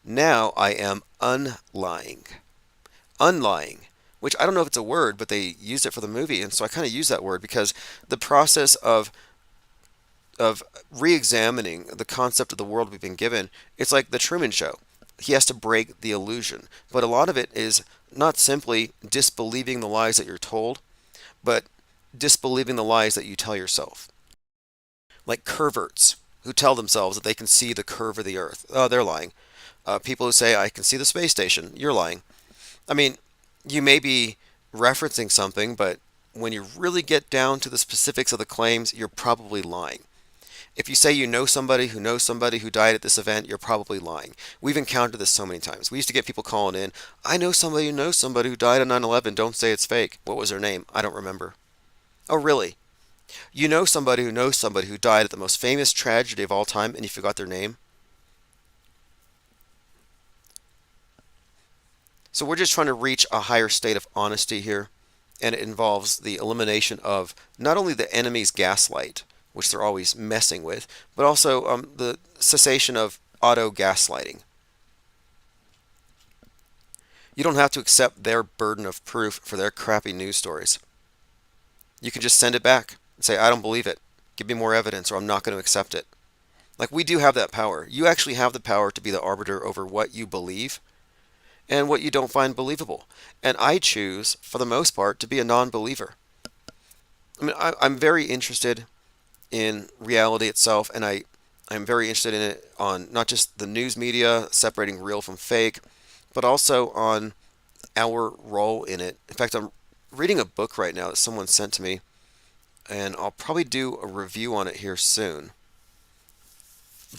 Now I am unlying." Unlying, which I don't know if it's a word, but they used it for the movie, and so I kind of use that word because the process of re-examining the concept of the world we've been given, it's like the Truman Show. He has to break the illusion. But a lot of it is not simply disbelieving the lies that you're told, but disbelieving the lies that you tell yourself. Like curverts who tell themselves that they can see the curve of the earth. Oh, they're lying. People who say, I can see the space station. You're lying. I mean, you may be referencing something, but when you really get down to the specifics of the claims, you're probably lying. If you say you know somebody who knows somebody who died at this event, you're probably lying. We've encountered this so many times. We used to get people calling in, I know somebody who knows somebody who died on 9/11. Don't say it's fake. What was their name? I don't remember. Oh, really? You know somebody who knows somebody who died at the most famous tragedy of all time, and you forgot their name? So we're just trying to reach a higher state of honesty here, and it involves the elimination of not only the enemy's gaslight, which they're always messing with, but also the cessation of auto-gaslighting. You don't have to accept their burden of proof for their crappy news stories. You can just send it back and say, I don't believe it. Give me more evidence or I'm not going to accept it. Like, we do have that power. You actually have the power to be the arbiter over what you believe and what you don't find believable. And I choose, for the most part, to be a non-believer. I mean, I'm very interested in reality itself, and I'm very interested in it on not just the news media, separating real from fake, but also on our role in it. In fact, I'm reading a book right now that someone sent to me, and I'll probably do a review on it here soon.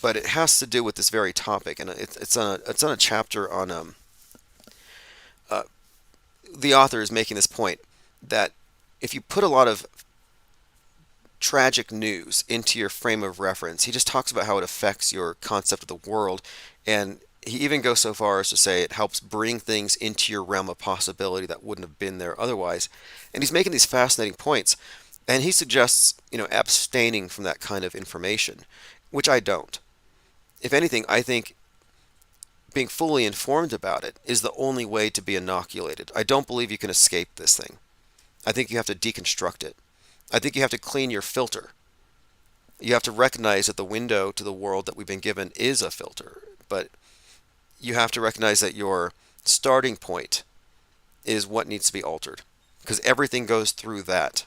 But it has to do with this very topic, and it's on a chapter on the author is making this point that if you put a lot of tragic news into your frame of reference, he just talks about how it affects your concept of the world, and he even goes so far as to say it helps bring things into your realm of possibility that wouldn't have been there otherwise. And he's making these fascinating points, and he suggests, abstaining from that kind of information, which I don't. If anything, I think being fully informed about it is the only way to be inoculated. I don't believe you can escape this thing. I think you have to deconstruct it. I think you have to clean your filter. You have to recognize that the window to the world that we've been given is a filter, but you have to recognize that your starting point is what needs to be altered, because everything goes through that.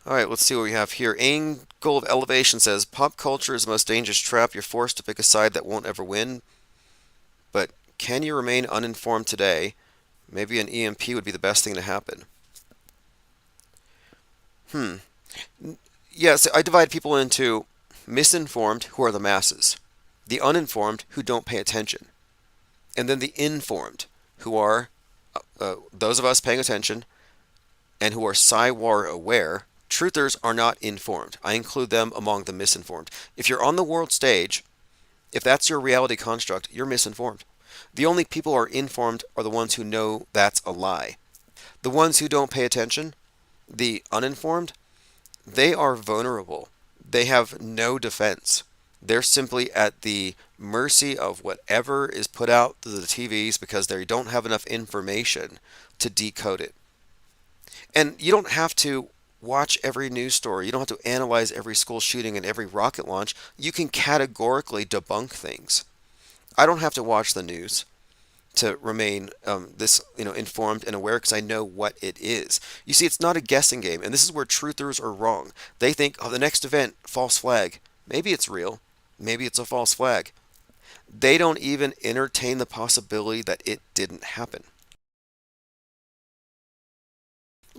All right, let's see what we have here. Angle of Elevation says, pop culture is the most dangerous trap. You're forced to pick a side that won't ever win. But can you remain uninformed today? Maybe an EMP would be the best thing to happen. Yes, I divide people into misinformed, who are the masses, the uninformed, who don't pay attention, and then the informed, who are those of us paying attention and who are Psyop aware. Truthers are not informed. I include them among the misinformed. If you're on the world stage, if that's your reality construct, you're misinformed. The only people who are informed are the ones who know that's a lie. The ones who don't pay attention, the uninformed, they are vulnerable. They have no defense. They're simply at the mercy of whatever is put out to the TVs because they don't have enough information to decode it. And you don't have to watch every news story. You don't have to analyze every school shooting and every rocket launch. You can categorically debunk things. I don't have to watch the news to remain informed and aware because I know what it is. You see, it's not a guessing game, and this is where truthers are wrong. They think, oh, the next event, false flag. Maybe it's real. Maybe it's a false flag. They don't even entertain the possibility that it didn't happen.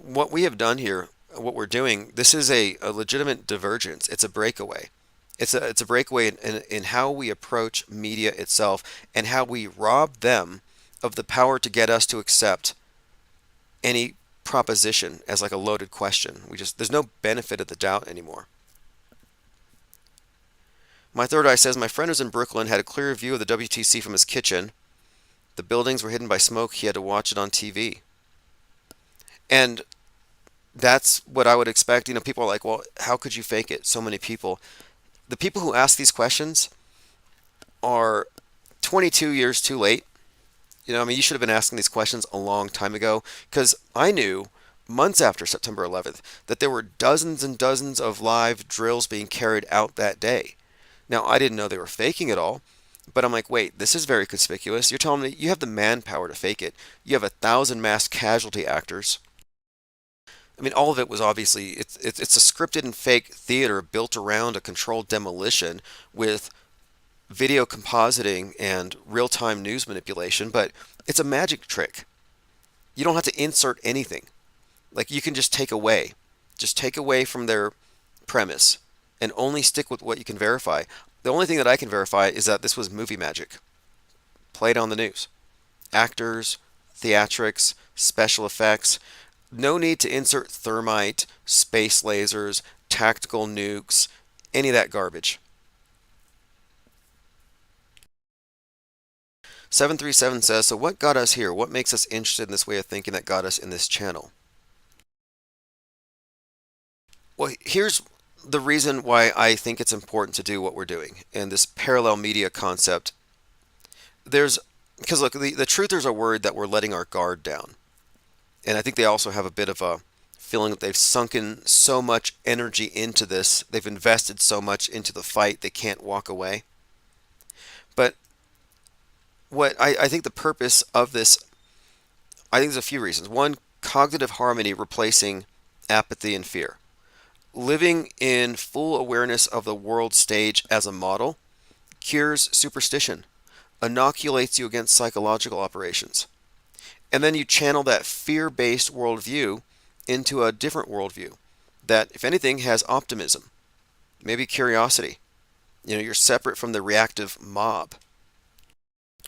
What we have done here, what we're doing, this is a legitimate divergence. It's a breakaway. It's a breakaway in how we approach media itself and how we rob them of the power to get us to accept any proposition as like a loaded question. There's no benefit of the doubt anymore. My third eye says my friend who's in Brooklyn had a clear view of the WTC from his kitchen. The buildings were hidden by smoke. He had to watch it on TV. And that's what I would expect. People are like, well, how could you fake it? So many people. The people who ask these questions are 22 years too late. You should have been asking these questions a long time ago, because I knew months after September 11th that there were dozens and dozens of live drills being carried out that day. Now, I didn't know they were faking it all, but I'm like, wait, this is very conspicuous. You're telling me you have the manpower to fake it. You have 1,000 mass casualty actors. All of it was obviously, it's a scripted and fake theater built around a controlled demolition with video compositing and real-time news manipulation, but it's a magic trick. You don't have to insert anything. Like, you can just take away from their premise and only stick with what you can verify. The only thing that I can verify is that this was movie magic played on the news. Actors, theatrics, special effects. No need to insert thermite, space lasers, tactical nukes, any of that garbage. 737 says, so what got us here? What makes us interested in this way of thinking that got us in this channel? Well, here's the reason why I think it's important to do what we're doing and this parallel media concept. Because look, the truthers are worried that we're letting our guard down. And I think they also have a bit of a feeling that they've sunken so much energy into this. They've invested so much into the fight, they can't walk away. But what I think the purpose of this, I think there's a few reasons. One, cognitive harmony replacing apathy and fear. Living in full awareness of the world stage as a model cures superstition, inoculates you against psychological operations. And then you channel that fear-based worldview into a different worldview that, if anything, has optimism, maybe curiosity. You're separate from the reactive mob.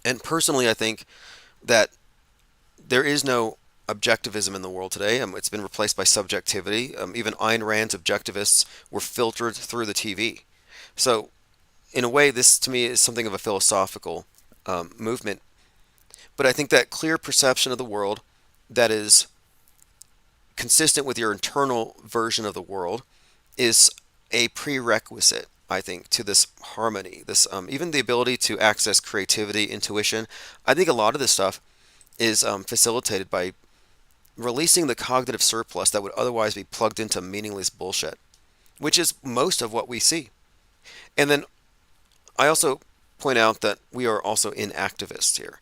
And personally, I think that there is no objectivism in the world today. It's been replaced by subjectivity. Even Ayn Rand's objectivists were filtered through the TV. So, in a way, this to me is something of a philosophical movement. But I think that clear perception of the world that is consistent with your internal version of the world is a prerequisite, I think, to this harmony. This even the ability to access creativity, intuition. I think a lot of this stuff is facilitated by releasing the cognitive surplus that would otherwise be plugged into meaningless bullshit, which is most of what we see. And then I also point out that we are also inactivists here.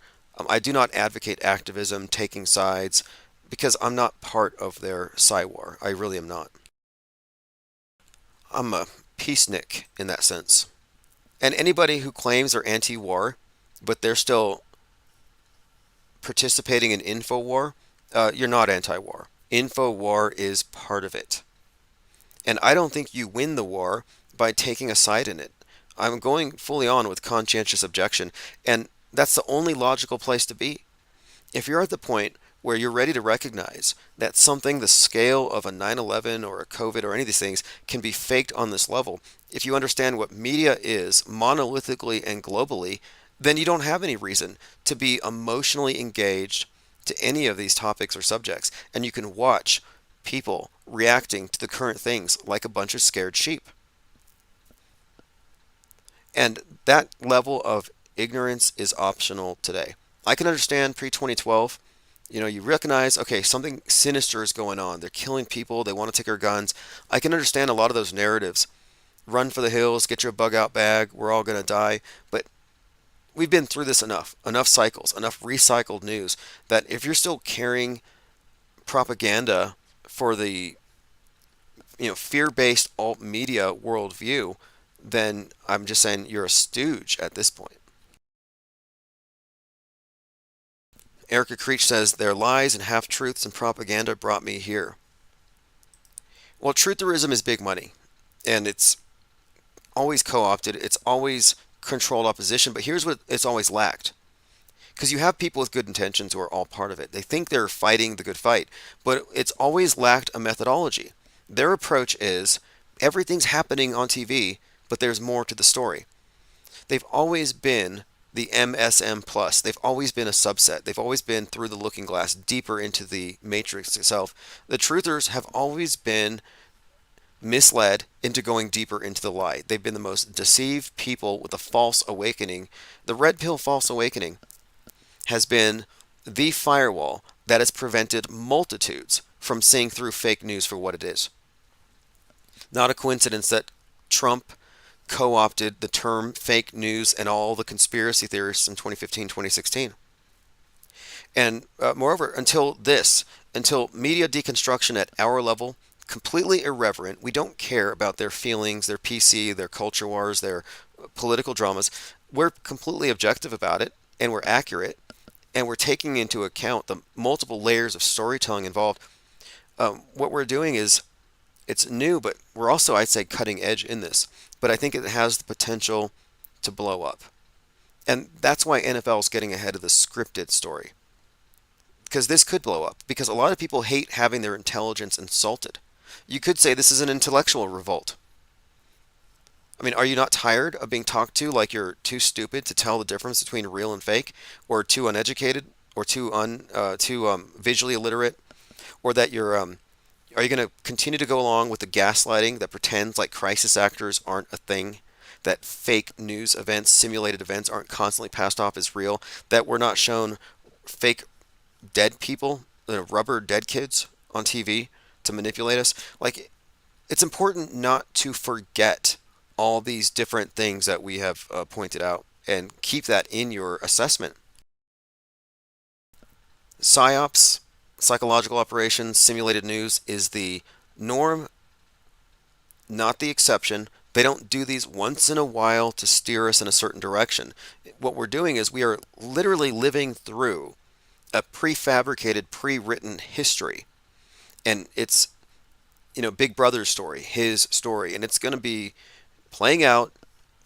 I do not advocate activism, taking sides, because I'm not part of their psywar. I really am not. I'm a peacenik in that sense. And anybody who claims they're anti-war, but they're still participating in InfoWar, you're not anti-war. InfoWar is part of it. And I don't think you win the war by taking a side in it. I'm going fully on with conscientious objection, and that's the only logical place to be. If you're at the point where you're ready to recognize that something the scale of a 9/11 or a COVID or any of these things can be faked on this level, if you understand what media is monolithically and globally, then you don't have any reason to be emotionally engaged to any of these topics or subjects. And you can watch people reacting to the current things like a bunch of scared sheep. And that level of ignorance is optional today. I can understand pre-2012, you recognize, okay, something sinister is going on. They're killing people. They want to take our guns. I can understand a lot of those narratives. Run for the hills, get your bug out bag, we're all going to die. But We've been through this enough cycles, enough recycled news that if you're still carrying propaganda for the fear-based alt media worldview, then I'm just saying you're a stooge at this point. Erica Creech says, their lies and half-truths and propaganda brought me here. Well, trutherism is big money, and it's always co-opted. It's always controlled opposition, but here's what it's always lacked. Because you have people with good intentions who are all part of it. They think they're fighting the good fight, but it's always lacked a methodology. Their approach is, everything's happening on TV, but there's more to the story. They've always been the MSM plus. They've always been a subset. They've always been through the looking glass, deeper into the matrix itself. The truthers have always been misled into going deeper into the lie. They've been the most deceived people with a false awakening. The red pill false awakening has been the firewall that has prevented multitudes from seeing through fake news for what it is. Not a coincidence that Trump co-opted the term fake news and all the conspiracy theorists in 2015, 2016. And moreover, until media deconstruction at our level, completely irreverent, we don't care about their feelings, their PC, their culture wars, their political dramas. We're completely objective about it, and we're accurate, and we're taking into account the multiple layers of storytelling involved. What we're doing is, it's new, but we're also, I'd say, cutting edge in this. But I think it has the potential to blow up. And that's why NFL is getting ahead of the scripted story. Because this could blow up. Because a lot of people hate having their intelligence insulted. You could say this is an intellectual revolt. I mean, are you not tired of being talked to like you're too stupid to tell the difference between real and fake? Or too uneducated? Or too visually illiterate? Or that you're... Are you going to continue to go along with the gaslighting that pretends like crisis actors aren't a thing? That fake news events, simulated events aren't constantly passed off as real? That we're not shown fake dead people, rubber dead kids on TV to manipulate us? Like, it's important not to forget all these different things that we have pointed out and keep that in your assessment. Psyops, psychological operations, simulated news is the norm, not the exception. They don't do these once in a while to steer us in a certain direction. What we're doing is we are literally living through a prefabricated, pre-written history. And it's, Big Brother's story, his story. And it's going to be playing out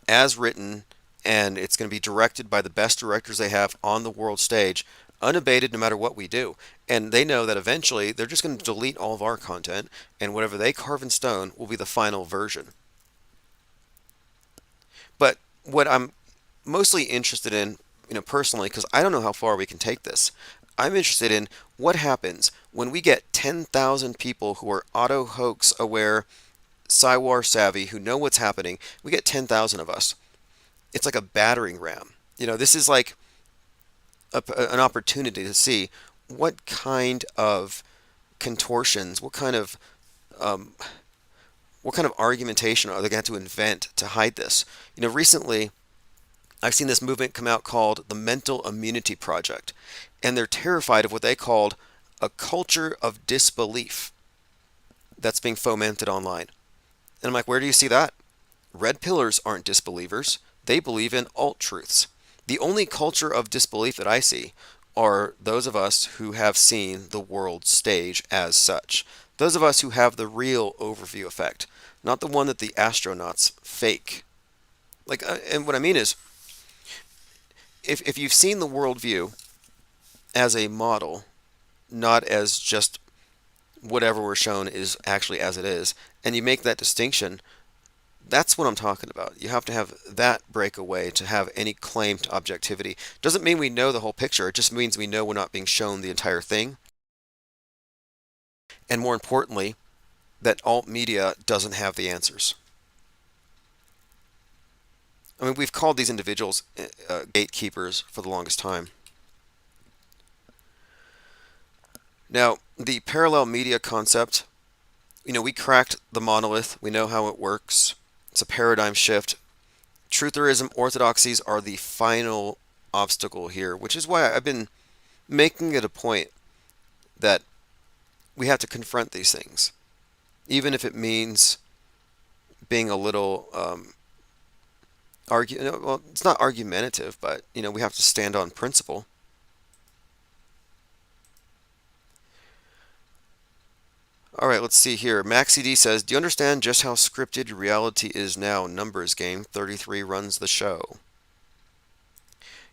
as written, and it's going to be directed by the best directors they have on the world stage, unabated no matter what we do. And they know that eventually they're just going to delete all of our content, and whatever they carve in stone will be the final version. But what I'm mostly interested in, personally, because I don't know how far we can take this, I'm interested in what happens when we get 10,000 people who are auto-hoax aware, Psywar savvy, who know what's happening. We get 10,000 of us. It's like a battering ram. This is like an opportunity to see what kind of contortions, what kind of argumentation are they going to have to invent to hide this. Recently I've seen this movement come out called the Mental Immunity Project, and they're terrified of what they called a culture of disbelief that's being fomented online. And I'm like, where do you see that? Red pillars aren't disbelievers. They believe in alt-truths. The only culture of disbelief that I see are those of us who have seen the world stage as such. Those of us who have the real overview effect, not the one that the astronauts fake. And what I mean is, if you've seen the worldview as a model, not as just whatever we're shown is actually as it is, and you make that distinction, that's what I'm talking about. You have to have that breakaway to have any claim to objectivity. Doesn't mean we know the whole picture. It just means we know we're not being shown the entire thing. And more importantly, that alt media doesn't have the answers. I mean, we've called these individuals gatekeepers for the longest time. Now, the parallel media concept, we cracked the monolith. We know how it works. It's a paradigm shift. Trutherism orthodoxies are the final obstacle here, which is why I've been making it a point that we have to confront these things, even if it means being a little well, it's not argumentative, but we have to stand on principle. All right, let's see here. MaxiD says, do you understand just how scripted reality is now? Numbers game. 33 runs the show.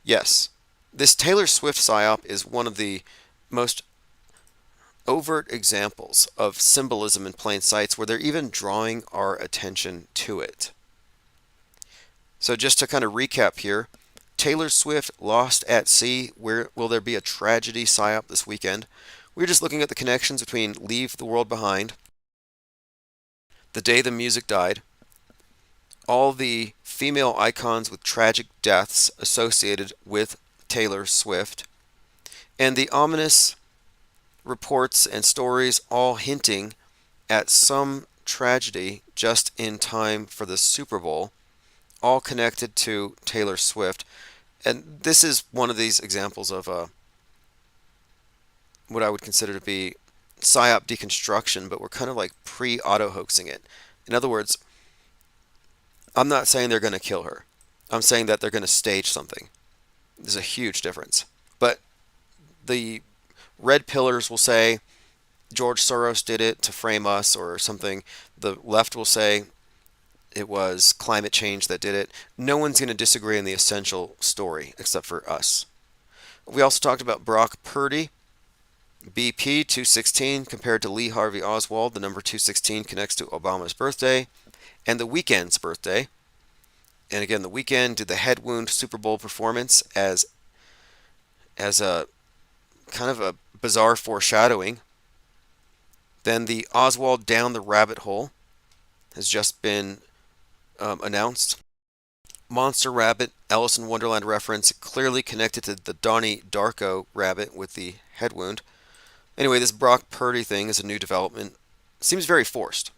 Yes. This Taylor Swift psyop is one of the most overt examples of symbolism in plain sight, where they're even drawing our attention to it. So just to kind of recap here, Taylor Swift lost at sea. Where will there be a tragedy psyop this weekend? We're just looking at the connections between Leave the World Behind, The Day the Music Died, all the female icons with tragic deaths associated with Taylor Swift, and the ominous reports and stories all hinting at some tragedy just in time for the Super Bowl, all connected to Taylor Swift. And this is one of these examples of what I would consider to be psyop deconstruction, but we're kind of like pre-auto hoaxing it. In other words, I'm not saying they're going to kill her. I'm saying that they're going to stage something. There's a huge difference. But the red pillars will say George Soros did it to frame us or something. The left will say it was climate change that did it. No one's going to disagree on the essential story except for us. We also talked about Brock Purdy. BP 216 compared to Lee Harvey Oswald. The number 216 connects to Obama's birthday and The Weeknd's birthday. And again, The Weeknd did the head wound Super Bowl performance as a kind of a bizarre foreshadowing. Then the Oswald Down the Rabbit Hole has just been announced. Monster Rabbit, Alice in Wonderland reference, clearly connected to the Donnie Darko rabbit with the head wound. Anyway, this Brock Purdy thing is a new development. Seems very forced.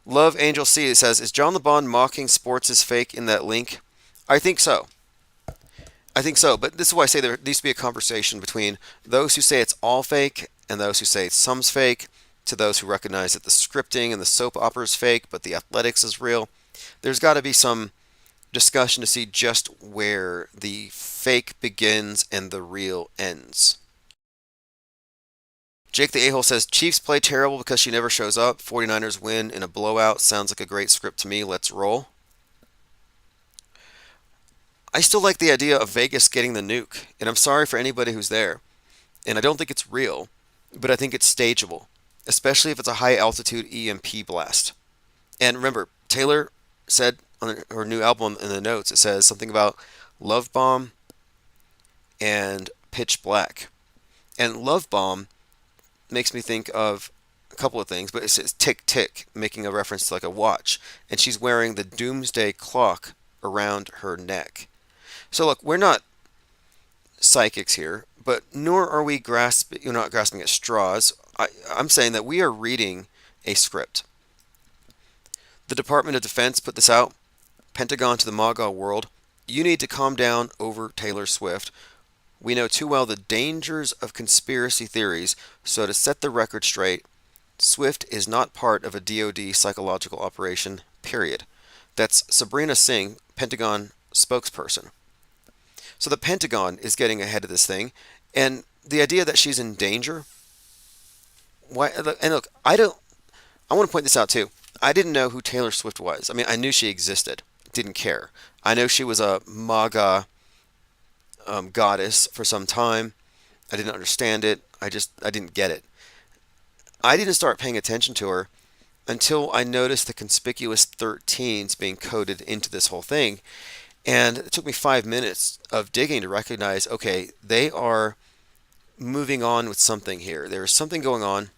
Love Angel C says, is John LeBon mocking sports is fake in that link? I think so. But this is why I say there needs to be a conversation between those who say it's all fake and those who say some's fake, to those who recognize that the scripting and the soap opera is fake, but the athletics is real. There's got to be some discussion to see just where the fake begins and the real ends. Jake the A-hole says, Chiefs play terrible because she never shows up. 49ers win in a blowout. Sounds like a great script to me. Let's roll. I still like the idea of Vegas getting the nuke, and I'm sorry for anybody who's there. And I don't think it's real, but I think it's stageable, especially if it's a high-altitude EMP blast. And remember, Taylor said on her new album in the notes, it says something about Love Bomb and Pitch Black. And Love Bomb makes me think of a couple of things, but it says tick tick, making a reference to like a watch. And she's wearing the doomsday clock around her neck. So look, we're not psychics here, but nor are we not grasping at straws. I'm saying that we are reading a script. The Department of Defense put this out. Pentagon to the MAGA world. You need to calm down over Taylor Swift. We know too well the dangers of conspiracy theories, so to set the record straight, Swift is not part of a DoD psychological operation, period. That's Sabrina Singh, Pentagon spokesperson. So the Pentagon is getting ahead of this thing, and the idea that she's in danger. Why? And look, I want to point this out too. I didn't know who Taylor Swift was. I mean, I knew she existed. Didn't care. I know she was a MAGA goddess for some time. I didn't understand it. I didn't get it. I didn't start paying attention to her until I noticed the conspicuous 13s being coded into this whole thing. And it took me 5 minutes of digging to recognize, okay, they are moving on with something here. There's something going on.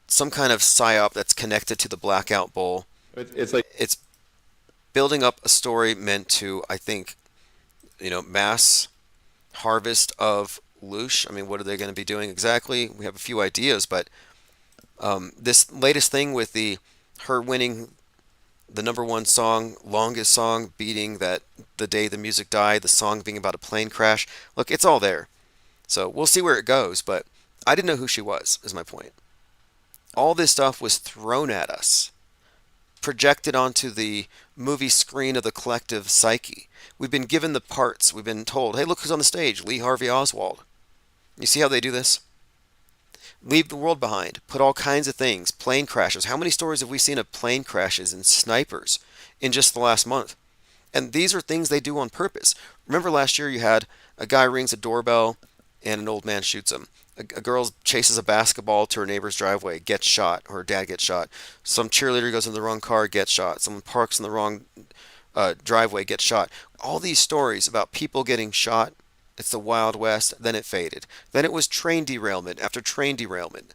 Some kind of psyop that's connected to the Blackout Bowl. It's building up a story meant to, I think, mass harvest of loosh. I mean, what are they going to be doing exactly? We have a few ideas, but this latest thing with the her winning the #1 song, longest song, beating that The Day the Music Died, the song being about a plane crash. Look, it's all there. So we'll see where it goes, but I didn't know who she was, is my point. All this stuff was thrown at us, projected onto the movie screen of the collective psyche. We've been given the parts. We've been told, hey, look who's on the stage, Lee Harvey Oswald. You see how they do this? Leave the world behind. Put all kinds of things. Plane crashes. How many stories have we seen of plane crashes and snipers in just the last month? And these are things they do on purpose. Remember last year you had a guy rings a doorbell and an old man shoots him. A girl chases a basketball to her neighbor's driveway, gets shot, or her dad gets shot. Some cheerleader goes in the wrong car, gets shot. Someone parks in the wrong driveway, gets shot. All these stories about people getting shot. It's the Wild West. Then it faded. Then it was train derailment after train derailment.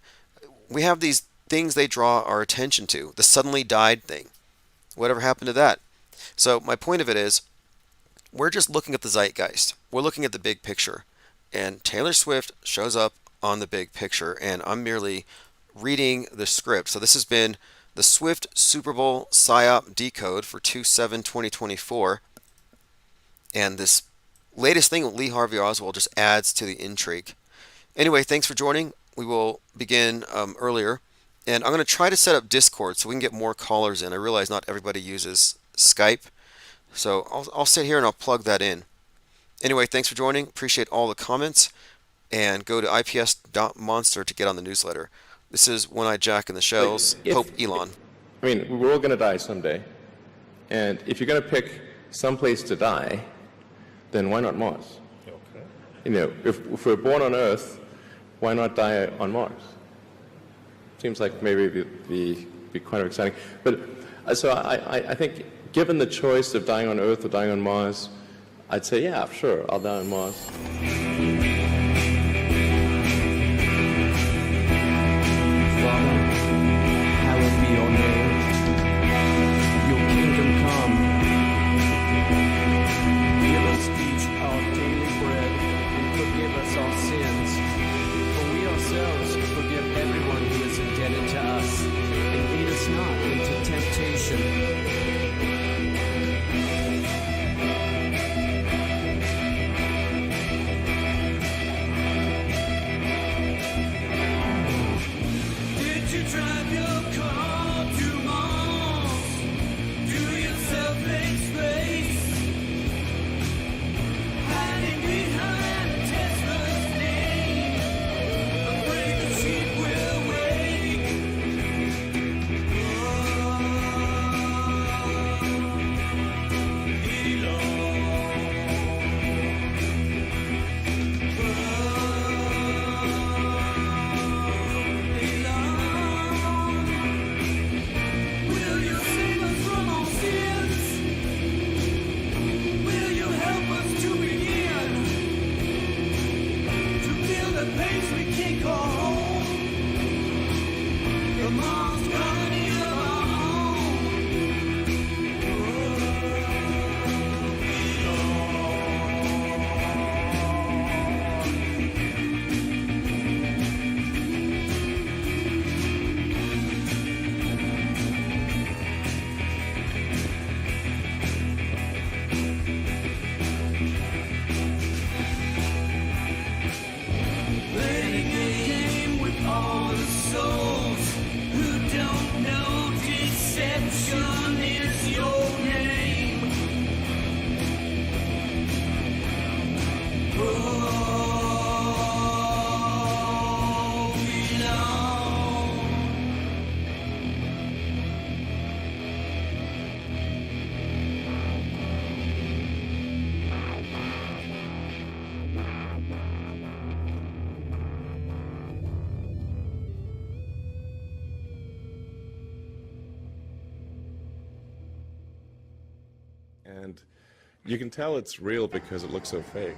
We have these things they draw our attention to. The suddenly died thing. Whatever happened to that? So my point of it is, we're just looking at the zeitgeist. We're looking at the big picture. And Taylor Swift shows up on the big picture, and I'm merely reading the script. So this has been the Swift Superbowl Psyop Decode for 2/7/2024. And this latest thing with Lee Harvey Oswald just adds to the intrigue. Anyway, thanks for joining. We will begin earlier. And I'm going to try to set up Discord so we can get more callers in. I realize not everybody uses Skype. So I'll sit here and I'll plug that in. Anyway, thanks for joining. Appreciate all the comments. And go to ips.monster to get on the newsletter. This is One-Eyed Jack and the Shells. Pope Elon. I mean, we're all going to die someday. And if you're going to pick some place to die, then why not Mars? Okay. You know, if we're born on Earth, why not die on Mars? Seems like maybe it'd be kind of exciting. But so I think given the choice of dying on Earth or dying on Mars, I'd say, yeah, sure, I'll die on Mars. Hallowed be your name. Your kingdom come. Give us each our daily bread, and forgive us our sins. For we ourselves forgive everyone who is indebted to us. And lead us not into temptation. Drive your car to Mars. Do yourself make space. Hiding behind a Tesla's name. Afraid the sheep will wake. And you can tell it's real because it looks so fake.